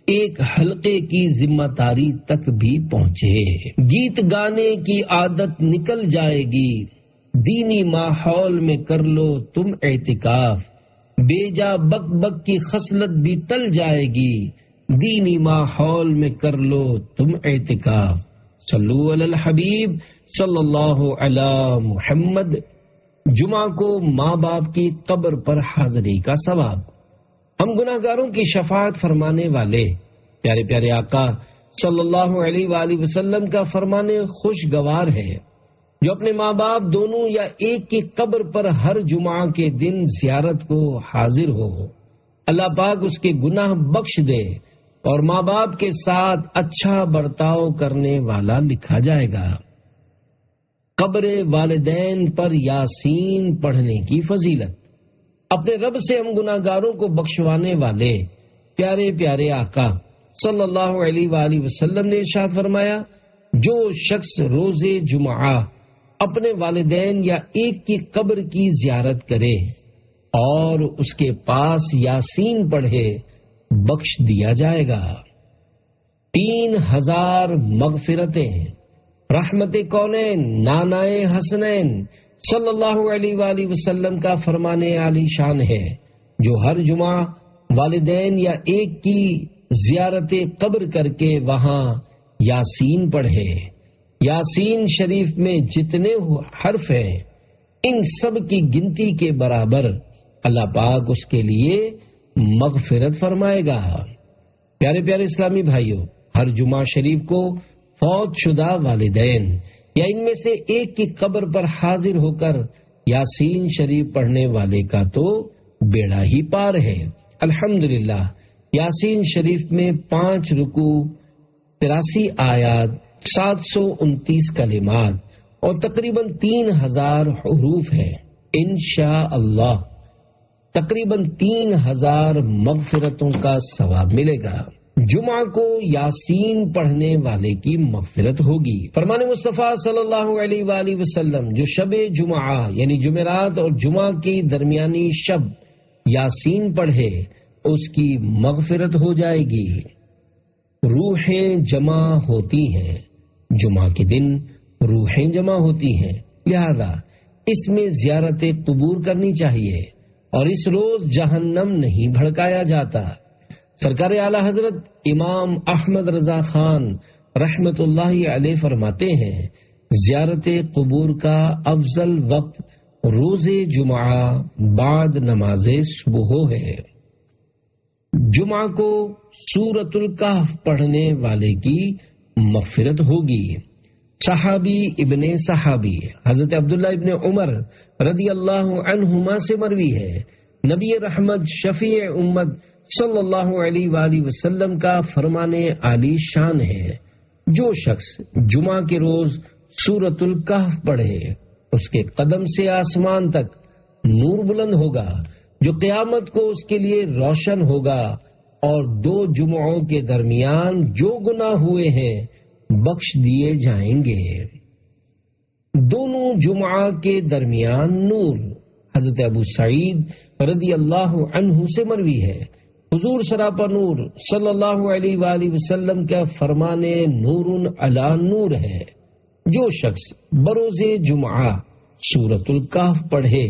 ایک حلقے کی ذمہ داری تک بھی پہنچے۔ گیت گانے کی عادت نکل جائے گی، دینی ماحول میں کر لو تم اعتکاف، بے جا بک بک کی خصلت بھی ٹل جائے گی، دینی ماحول میں کر لو تم اعتکاف۔ صلو علی الحبیب صلی اللہ علی محمد۔ جمعہ کو ماں باپ کی قبر پر حاضری کا ثواب۔ ہم گناہگاروں کی شفاعت فرمانے والے پیارے پیارے آقا صلی اللہ علیہ وآلہ وسلم کا فرمانے خوشگوار ہے، جو اپنے ماں باپ دونوں یا ایک کی قبر پر ہر جمعہ کے دن زیارت کو حاضر ہو، اللہ پاک اس کے گناہ بخش دے اور ماں باپ کے ساتھ اچھا برتاؤ کرنے والا لکھا جائے گا۔ قبر والدین پر یاسین پڑھنے کی فضیلت۔ اپنے رب سے ہم گناہگاروں کو بخشوانے والے پیارے پیارے آقا صلی اللہ علیہ وآلہ وسلم نے ارشاد فرمایا، جو شخص روز جمعہ اپنے والدین یا ایک کی قبر کی زیارت کرے اور اس کے پاس یاسین پڑھے بخش دیا جائے گا۔ 3000 مغفرتیں۔ رحمت کونین نانائے حسنین صلی اللہ علیہ وآلہ وسلم کا فرمانے عالی شان ہے، جو ہر جمعہ والدین یا ایک کی زیارت قبر کر کے وہاں یاسین پڑھے۔ یاسین شریف میں جتنے حرف ہیں ان سب کی گنتی کے برابر اللہ پاک اس کے لیے مغفرت فرمائے گا۔ پیارے پیارے اسلامی بھائیوں، ہر جمعہ شریف کو فوت شدہ والدین یا ان میں سے ایک کی قبر پر حاضر ہو کر یاسین شریف پڑھنے والے کا تو بیڑا ہی پار ہے۔ الحمدللہ یاسین شریف میں 5 رکوع، 83 آیات، 729 کلمات اور تقریباً 3000 حروف ہیں۔ انشاءاللہ تقریباً 3000 مغفرتوں کا ثواب ملے گا۔ جمعہ کو یاسین پڑھنے والے کی مغفرت ہوگی۔ فرمان مصطفیٰ صلی اللہ علیہ وآلہ وسلم، جو شب جمعہ یعنی جمعرات اور جمعہ کی درمیانی شب یاسین پڑھے اس کی مغفرت ہو جائے گی۔ روحیں جمع ہوتی ہیں، جمعہ کے دن روحیں جمع ہوتی ہیں، لہذا اس میں زیارت قبور کرنی چاہیے اور اس روز جہنم نہیں بھڑکایا جاتا۔ سرکار اعلیٰ حضرت امام احمد رضا خان رحمت اللہ علیہ فرماتے ہیں، زیارت قبور کا افضل وقت روز جمعہ بعد نماز صبح ہے۔ جمعہ کو سورۃ الکہف پڑھنے والے کی مغفرت ہوگی۔ صحابی ابن صحابی حضرت عبداللہ ابن عمر رضی اللہ عنہما سے مروی ہے، نبی رحمت شفیع امت صلی اللہ علیہ وآلہ وسلم کا فرمانے عالی شان ہے، جو شخص جمعہ کے روز سورۃ الکہف پڑھے اس کے قدم سے آسمان تک نور بلند ہوگا، جو قیامت کو اس کے لیے روشن ہوگا، اور 2 جمعوں کے درمیان جو گناہ ہوئے ہیں بخش دیے جائیں گے۔ دونوں جمعہ کے درمیان نور۔ حضرت ابو سعید رضی اللہ عنہ سے مروی ہے، حضور سراپا نور صلی اللہ علیہ وآلہ وسلم کا فرمانے نور علی نور ہے، جو شخص بروز جمعہ سورۃ الکہف پڑھے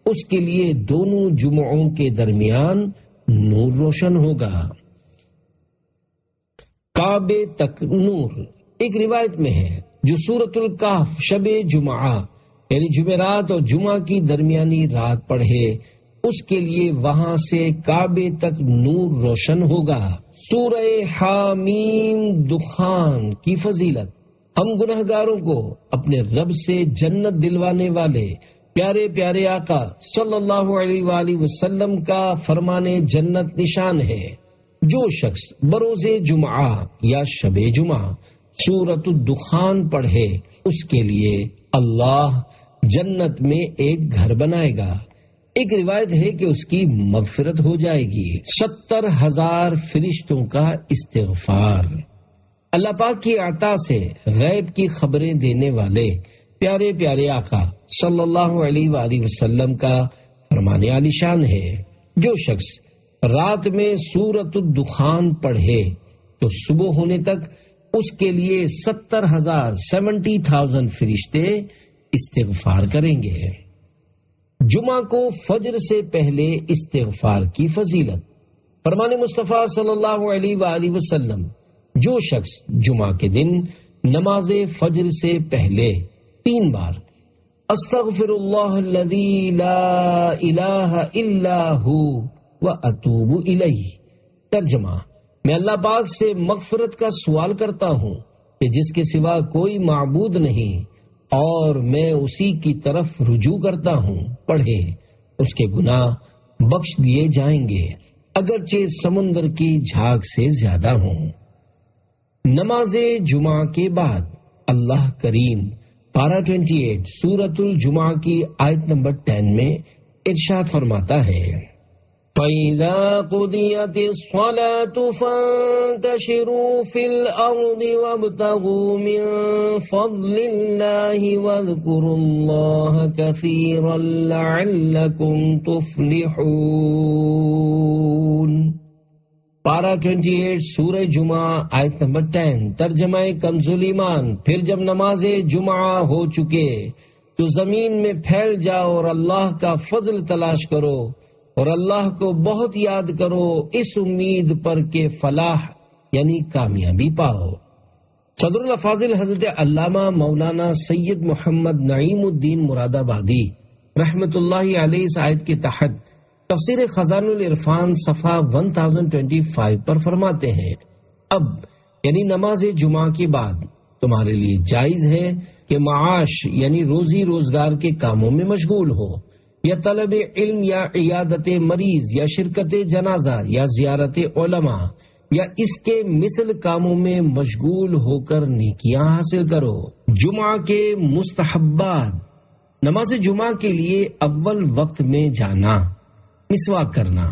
اس کے لیے دونوں جمعوں کے درمیان نور روشن ہوگا۔ کعبے تک نور۔ ایک روایت میں ہے، جو سورۃ الکہف شب جمعہ یعنی جمعرات اور جمعہ کی درمیانی رات پڑھے اس کے لیے وہاں سے کعبے تک نور روشن ہوگا۔ سورہ حامیم دخان کی فضیلت۔ ہم گنہگاروں کو اپنے رب سے جنت دلوانے والے پیارے پیارے آقا صلی اللہ علیہ وآلہ وسلم کا فرمانے جنت نشان ہے، جو شخص بروز جمعہ یا شب جمعہ سورۃ الدخان پڑھے اس کے لیے اللہ جنت میں ایک گھر بنائے گا۔ ایک روایت ہے کہ اس کی مغفرت ہو جائے گی۔ 70,000 فرشتوں کا استغفار۔ اللہ پاک کی عطا سے غیب کی خبریں دینے والے پیارے پیارے آقا صلی اللہ علیہ وآلہ وسلم کا فرمان عالی شان ہے، جو شخص رات میں سورۃ الدخان پڑھے تو صبح ہونے تک اس کے لیے 70,000 فرشتے استغفار کریں گے۔ جمعہ کو فجر سے پہلے استغفار کی فضیلت۔ فرمان مصطفیٰ صلی اللہ علیہ وآلہ وسلم، جو شخص جمعہ کے دن نماز فجر سے پہلے 3 بار استغفر اللہ الذی لا الہ الا ہو واتوب الیہ، ترجمہ، میں اللہ پاک سے مغفرت کا سوال کرتا ہوں کہ جس کے سوا کوئی معبود نہیں اور میں اسی کی طرف رجوع کرتا ہوں، پڑھے اس کے گناہ بخش دیے جائیں گے اگرچہ سمندر کی جھاگ سے زیادہ ہوں۔ نماز جمعہ کے بعد اللہ کریم پارہ 28 سورۃ الجمعہ کی آیت نمبر 10 میں ارشاد فرماتا ہے، فَإِذَا قُضِيَتِ الصَّلَاةُ فَانتَشِرُوا فِي الْأَرْضِ وَابْتَغُوا مِن فَضْلِ اللَّهِ وَاذْكُرُوا اللَّهَ كَثِيرًا لَعَلَّكُمْ تُفْلِحُونَ۔ پارہ 28 سورہ جمعہ آیت نمبر 10، ترجمہ کنز ایمان۔ پھر جب نماز جمعہ ہو چکے تو زمین میں پھیل جاؤ اور اللہ کا فضل تلاش کرو اور اللہ کو بہت یاد کرو، اس امید پر کہ فلاح یعنی کامیابی پاؤ۔ صدر الافاضل حضرت علامہ مولانا سید محمد نعیم الدین مراد آبادی رحمت اللہ علیہ اس آیت کے تحت تفسیر خزان العرفان صفحہ 1025 پر فرماتے ہیں، اب یعنی نماز جمعہ کے بعد تمہارے لیے جائز ہے کہ معاش یعنی روزی روزگار کے کاموں میں مشغول ہو، یا طلب علم یا عیادت مریض یا شرکت جنازہ یا زیارت علماء یا اس کے مثل کاموں میں مشغول ہو کر نیکیاں حاصل کرو۔ جمعہ کے مستحبات، نماز جمعہ کے لیے اول وقت میں جانا، مسواک کرنا،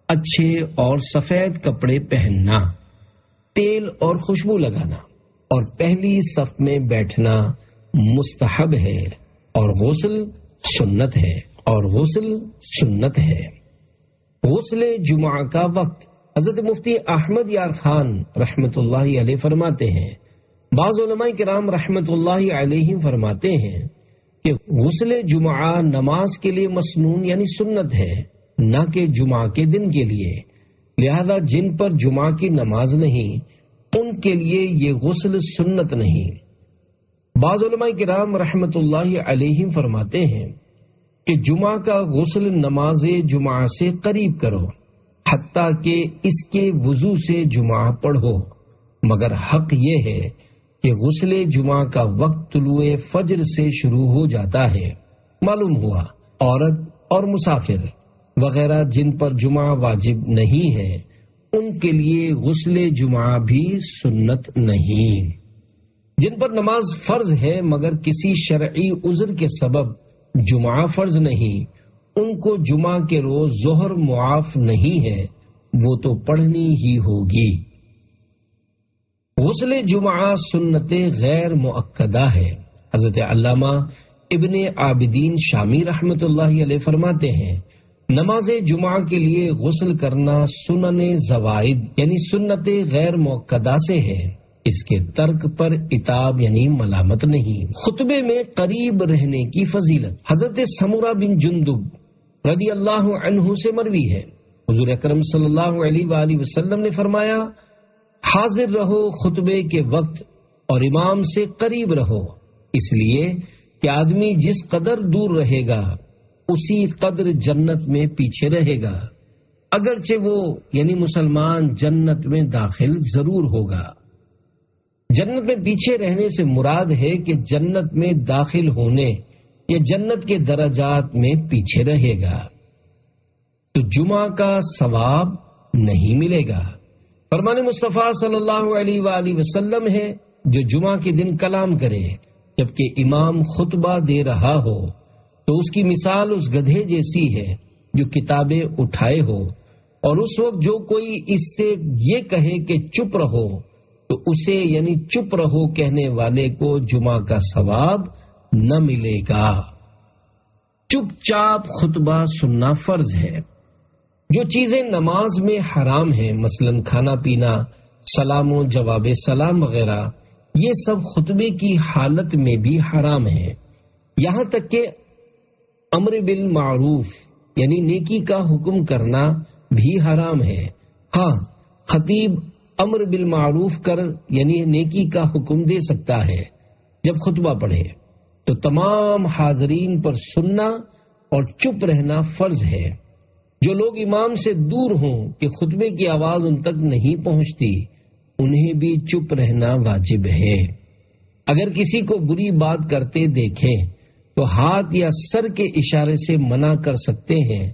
اچھے اور سفید کپڑے پہننا، تیل اور خوشبو لگانا اور پہلی صف میں بیٹھنا مستحب ہے اور غسل سنت ہے۔ غسل جمعہ کا وقت، حضرت مفتی احمد یار خان رحمت اللہ علیہ فرماتے ہیں، بعض علماء کرام رحمت اللہ علیہ فرماتے ہیں کہ غسل جمعہ نماز کے لیے مسنون یعنی سنت ہے، نہ کہ جمعہ کے دن کے لیے، لہذا جن پر جمعہ کی نماز نہیں ان کے لیے یہ غسل سنت نہیں۔ بعض علماء کرام رحمت اللہ علیہ فرماتے ہیں کہ جمعہ کا غسل نماز جمعہ سے قریب کرو، حتیٰ کہ اس کے وضو سے جمعہ پڑھو، مگر حق یہ ہے کہ غسل جمعہ کا وقت طلوع فجر سے شروع ہو جاتا ہے۔ معلوم ہوا عورت اور مسافر وغیرہ جن پر جمعہ واجب نہیں ہے ان کے لیے غسل جمعہ بھی سنت نہیں۔ جن پر نماز فرض ہے مگر کسی شرعی عذر کے سبب جمعہ فرض نہیں، ان کو جمعہ کے روز ظہر معاف نہیں ہے، وہ تو پڑھنی ہی ہوگی۔ غسل جمعہ سنت غیر مؤکدہ ہے۔ حضرت علامہ ابن عابدین شامی رحمت اللہ علیہ فرماتے ہیں، نماز جمعہ کے لیے غسل کرنا سنن زوائد یعنی سنت غیر مؤکدہ سے ہے، اس کے ترک پر عتاب یعنی ملامت نہیں۔ خطبے میں قریب رہنے کی فضیلت، حضرت سمرہ بن جندب رضی اللہ عنہ سے مروی ہے، حضور اکرم صلی اللہ علیہ وآلہ وسلم نے فرمایا، حاضر رہو خطبے کے وقت اور امام سے قریب رہو، اس لیے کہ آدمی جس قدر دور رہے گا اسی قدر جنت میں پیچھے رہے گا، اگرچہ وہ یعنی مسلمان جنت میں داخل ضرور ہوگا۔ جنت میں پیچھے رہنے سے مراد ہے کہ جنت میں داخل ہونے یا جنت کے درجات میں پیچھے رہے گا تو جمعہ کا ثواب نہیں ملے گا۔ فرمان مصطفیٰ صلی اللہ علیہ وآلہ وسلم ہے، جو جمعہ کے دن کلام کرے جبکہ امام خطبہ دے رہا ہو تو اس کی مثال اس گدھے جیسی ہے جو کتابیں اٹھائے ہو، اور اس وقت جو کوئی اس سے یہ کہے کہ چپ رہو تو اسے یعنی چپ رہو کہنے والے کو جمعہ کا ثواب نہ ملے گا۔ چپ چاپ خطبہ سننا فرض ہے۔ جو چیزیں نماز میں حرام ہیں، مثلا کھانا پینا، سلام و جواب سلام وغیرہ، یہ سب خطبے کی حالت میں بھی حرام ہے، یہاں تک کہ امر بالمعروف یعنی نیکی کا حکم کرنا بھی حرام ہے۔ ہاں، خطیب امر بالمعروف کر یعنی نیکی کا حکم دے سکتا ہے جب خطبہ پڑھے، تو تمام حاضرین پر سننا اور چپ رہنا فرض ہے۔ جو لوگ امام سے دور ہوں کہ خطبے کی آواز ان تک نہیں پہنچتی، انہیں بھی چپ رہنا واجب ہے۔ اگر کسی کو بری بات کرتے دیکھیں تو ہاتھ یا سر کے اشارے سے منع کر سکتے ہیں،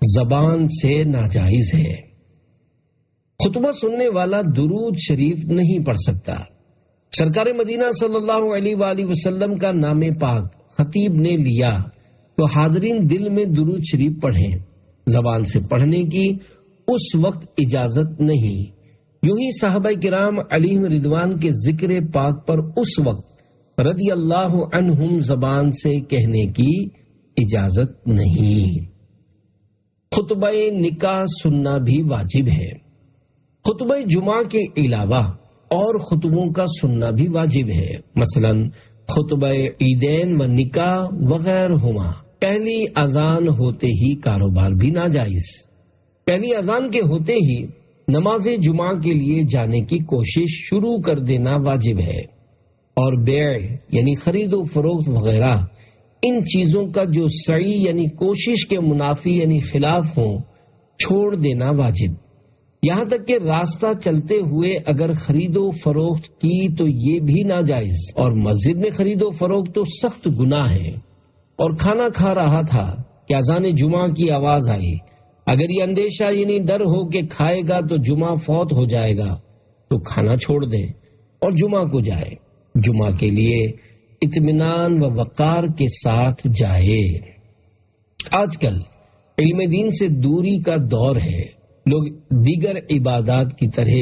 زبان سے ناجائز ہے۔ خطبہ سننے والا درود شریف نہیں پڑھ سکتا۔ سرکار مدینہ صلی اللہ علیہ وآلہ وسلم کا نام پاک خطیب نے لیا تو حاضرین دل میں درود شریف پڑھیں، زبان سے پڑھنے کی اس وقت اجازت نہیں۔ یوں ہی صحابہ کرام علیہم رضوان کے ذکر پاک پر اس وقت رضی اللہ عنہم زبان سے کہنے کی اجازت نہیں۔ خطبہ نکاح سننا بھی واجب ہے۔ خطبہ جمعہ کے علاوہ اور خطبوں کا سننا بھی واجب ہے، مثلا خطبہ عیدین و نکاح وغیرہ ہما۔ پہلی اذان ہوتے ہی کاروبار بھی ناجائز۔ پہلی اذان کے ہوتے ہی نماز جمعہ کے لیے جانے کی کوشش شروع کر دینا واجب ہے، اور بیع یعنی خرید و فروخت وغیرہ ان چیزوں کا جو سعی یعنی کوشش کے منافی یعنی خلاف ہوں چھوڑ دینا واجب۔ یہاں تک کہ راستہ چلتے ہوئے اگر خرید و فروخت کی تو یہ بھی ناجائز، اور مسجد میں خرید و فروخت تو سخت گناہ ہے۔ اور کھانا کھا رہا تھا کہ اذان جمعہ کی آواز آئی، اگر یہ اندیشہ یعنی ڈر ہو کہ کھائے گا تو جمعہ فوت ہو جائے گا تو کھانا چھوڑ دے اور جمعہ کو جائے، جمعہ کے لیے اطمینان و وقار کے ساتھ جائے۔ آج کل علم دین سے دوری کا دور ہے، لوگ دیگر عبادات کی طرح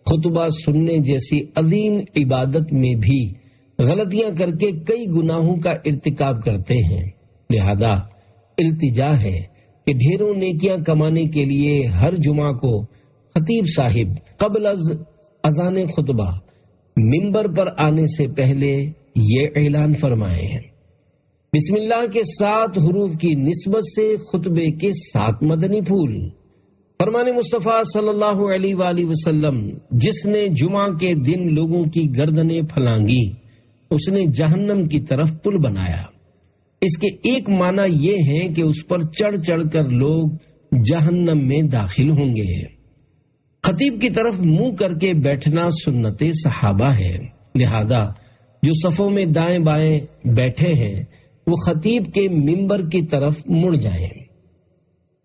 خطبہ سننے جیسی عظیم عبادت میں بھی غلطیاں کر کے کئی گناہوں کا ارتکاب کرتے ہیں۔ لہذا التجا ہے کہ ڈھیروں نیکیاں کمانے کے لیے ہر جمعہ کو خطیب صاحب قبل از اذان خطبہ منبر پر آنے سے پہلے یہ اعلان فرمائیں: بسم اللہ کے 7 حروف کی نسبت سے خطبے کے 7 مدنی پھول۔ فرمان مصطفیٰ صلی اللہ علیہ وآلہ وسلم: جس نے جمعہ کے دن لوگوں کی گردنیں پھلانگی اس نے جہنم کی طرف پل بنایا۔ اس کے ایک معنی یہ ہے کہ اس پر چڑھ چڑھ کر لوگ جہنم میں داخل ہوں گے۔ خطیب کی طرف منہ کر کے بیٹھنا سنت صحابہ ہے، لہذا جو صفوں میں دائیں بائیں بیٹھے ہیں وہ خطیب کے منبر کی طرف مڑ جائیں۔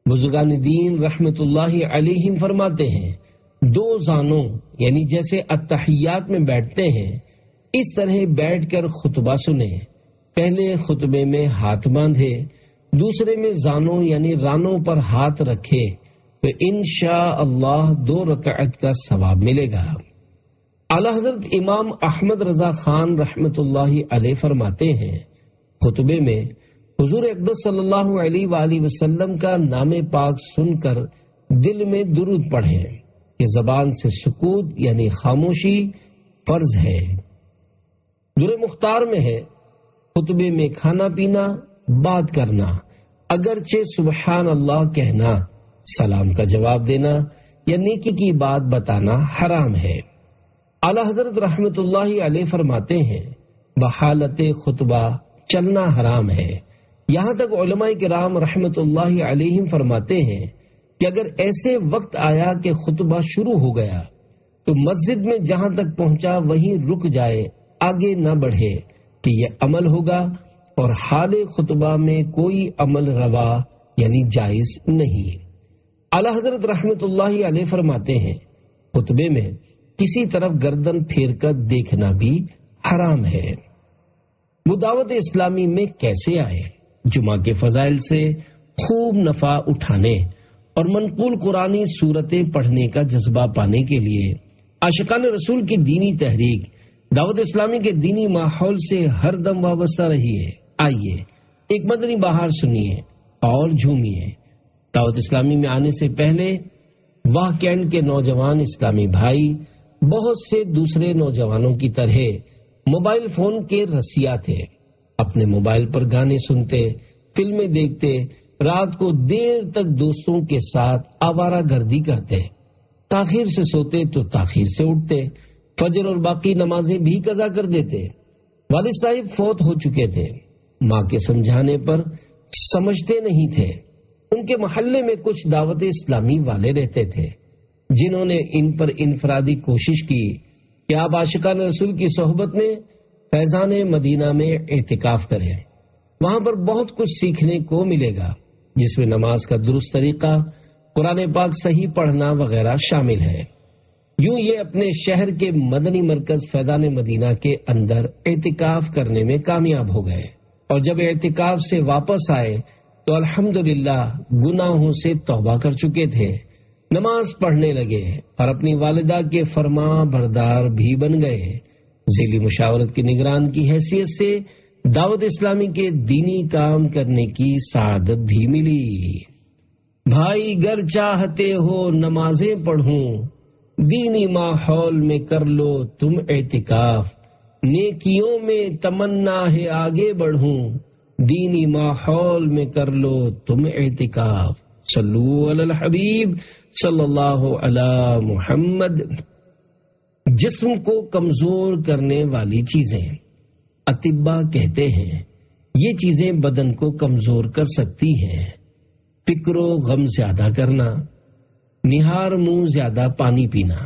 بزرگان دین رحمت اللہ علیہم فرماتے ہیں 2 زانوں یعنی جیسے التحیات میں بیٹھتے ہیں اس طرح بیٹھ کر خطبہ سنیں۔ پہلے خطبے میں ہاتھ باندھے، دوسرے میں زانوں یعنی رانوں پر ہاتھ رکھے تو انشاءاللہ 2 رکعت کا ثواب ملے گا۔ اعلی حضرت امام احمد رضا خان رحمت اللہ علیہ فرماتے ہیں خطبے میں حضور اقدس صلی اللہ علیہ وآلہ وسلم کا نام پاک سن کر دل میں درود پڑھیں کہ زبان سے سکوت یعنی خاموشی فرض ہے۔ در مختار میں ہے خطبے میں کھانا پینا، بات کرنا، اگرچہ سبحان اللہ کہنا، سلام کا جواب دینا یا نیکی کی بات بتانا حرام ہے۔ اعلی حضرت رحمت اللہ علیہ فرماتے ہیں بحالت خطبہ چلنا حرام ہے۔ یہاں تک علماء کرام رحمت اللہ علیہم فرماتے ہیں کہ اگر ایسے وقت آیا کہ خطبہ شروع ہو گیا تو مسجد میں جہاں تک پہنچا وہیں رک جائے، آگے نہ بڑھے کہ یہ عمل ہوگا، اور حال خطبہ میں کوئی عمل روا یعنی جائز نہیں۔ اعلی حضرت رحمت اللہ علیہ فرماتے ہیں خطبے میں کسی طرف گردن پھیر کر دیکھنا بھی حرام ہے۔ وہ دعوت اسلامی میں کیسے آئے؟ جمعہ کے فضائل سے خوب نفع اٹھانے اور منقول قرآنی صورتیں پڑھنے کا جذبہ پانے کے لیے عاشقان رسول کی دینی تحریک دعوت اسلامی کے دینی ماحول سے ہر دم وابستہ رہی ہے۔ آئیے ایک مدنی بہار سنیے اور جھومیے۔ دعوت اسلامی میں آنے سے پہلے واہ کینٹ کے نوجوان اسلامی بھائی بہت سے دوسرے نوجوانوں کی طرح موبائل فون کے رسیا تھے. اپنے موبائل پر گانے سنتے، فلمیں دیکھتے، رات کو دیر تک دوستوں کے ساتھ آوارہ گردی کرتے، تاخیر سے سوتے تو تاخیر سے اٹھتے، فجر اور باقی نمازیں بھی قضا کر دیتے. والد صاحب فوت ہو چکے تھے. ماں کے سمجھانے پر سمجھتے نہیں تھے. ان کے محلے میں کچھ دعوت اسلامی والے رہتے تھے جنہوں نے ان پر انفرادی کوشش کی کہ آپ عاشقان رسول کی صحبت میں فیضان مدینہ میں اعتکاف کریں. وہاں پر بہت کچھ سیکھنے کو ملے گا، جس میں نماز کا درست طریقہ، قرآن پاک صحیح پڑھنا وغیرہ شامل ہے. یوں یہ اپنے شہر کے مدنی مرکز فیضان مدینہ کے اندر اعتکاف کرنے میں کامیاب ہو گئے، اور جب اعتکاف سے واپس آئے تو الحمدللہ گناہوں سے توبہ کر چکے تھے، نماز پڑھنے لگے اور اپنی والدہ کے فرما بردار بھی بن گئے. ذیلی مشاورت کی نگران کی حیثیت سے دعوت اسلامی کے دینی کام کرنے کی سعادت بھی ملی. بھائی گر چاہتے ہو نمازیں پڑھوں، دینی ماحول میں کر لو تم اعتکاف. نیکیوں میں تمنا ہے آگے بڑھوں، دینی ماحول میں کر لو تم اعتکاف. صلو علی الحبیب صلی اللہ علی محمد. جسم کو کمزور کرنے والی چیزیں، اطباء کہتے ہیں یہ چیزیں بدن کو کمزور کر سکتی ہیں. فکر و غم زیادہ کرنا، نہار منہ زیادہ پانی پینا،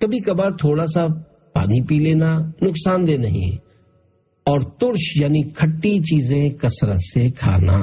کبھی کبھار تھوڑا سا پانی پی لینا نقصان دہ نہیں، اور ترش یعنی کھٹی چیزیں کثرت سے کھانا.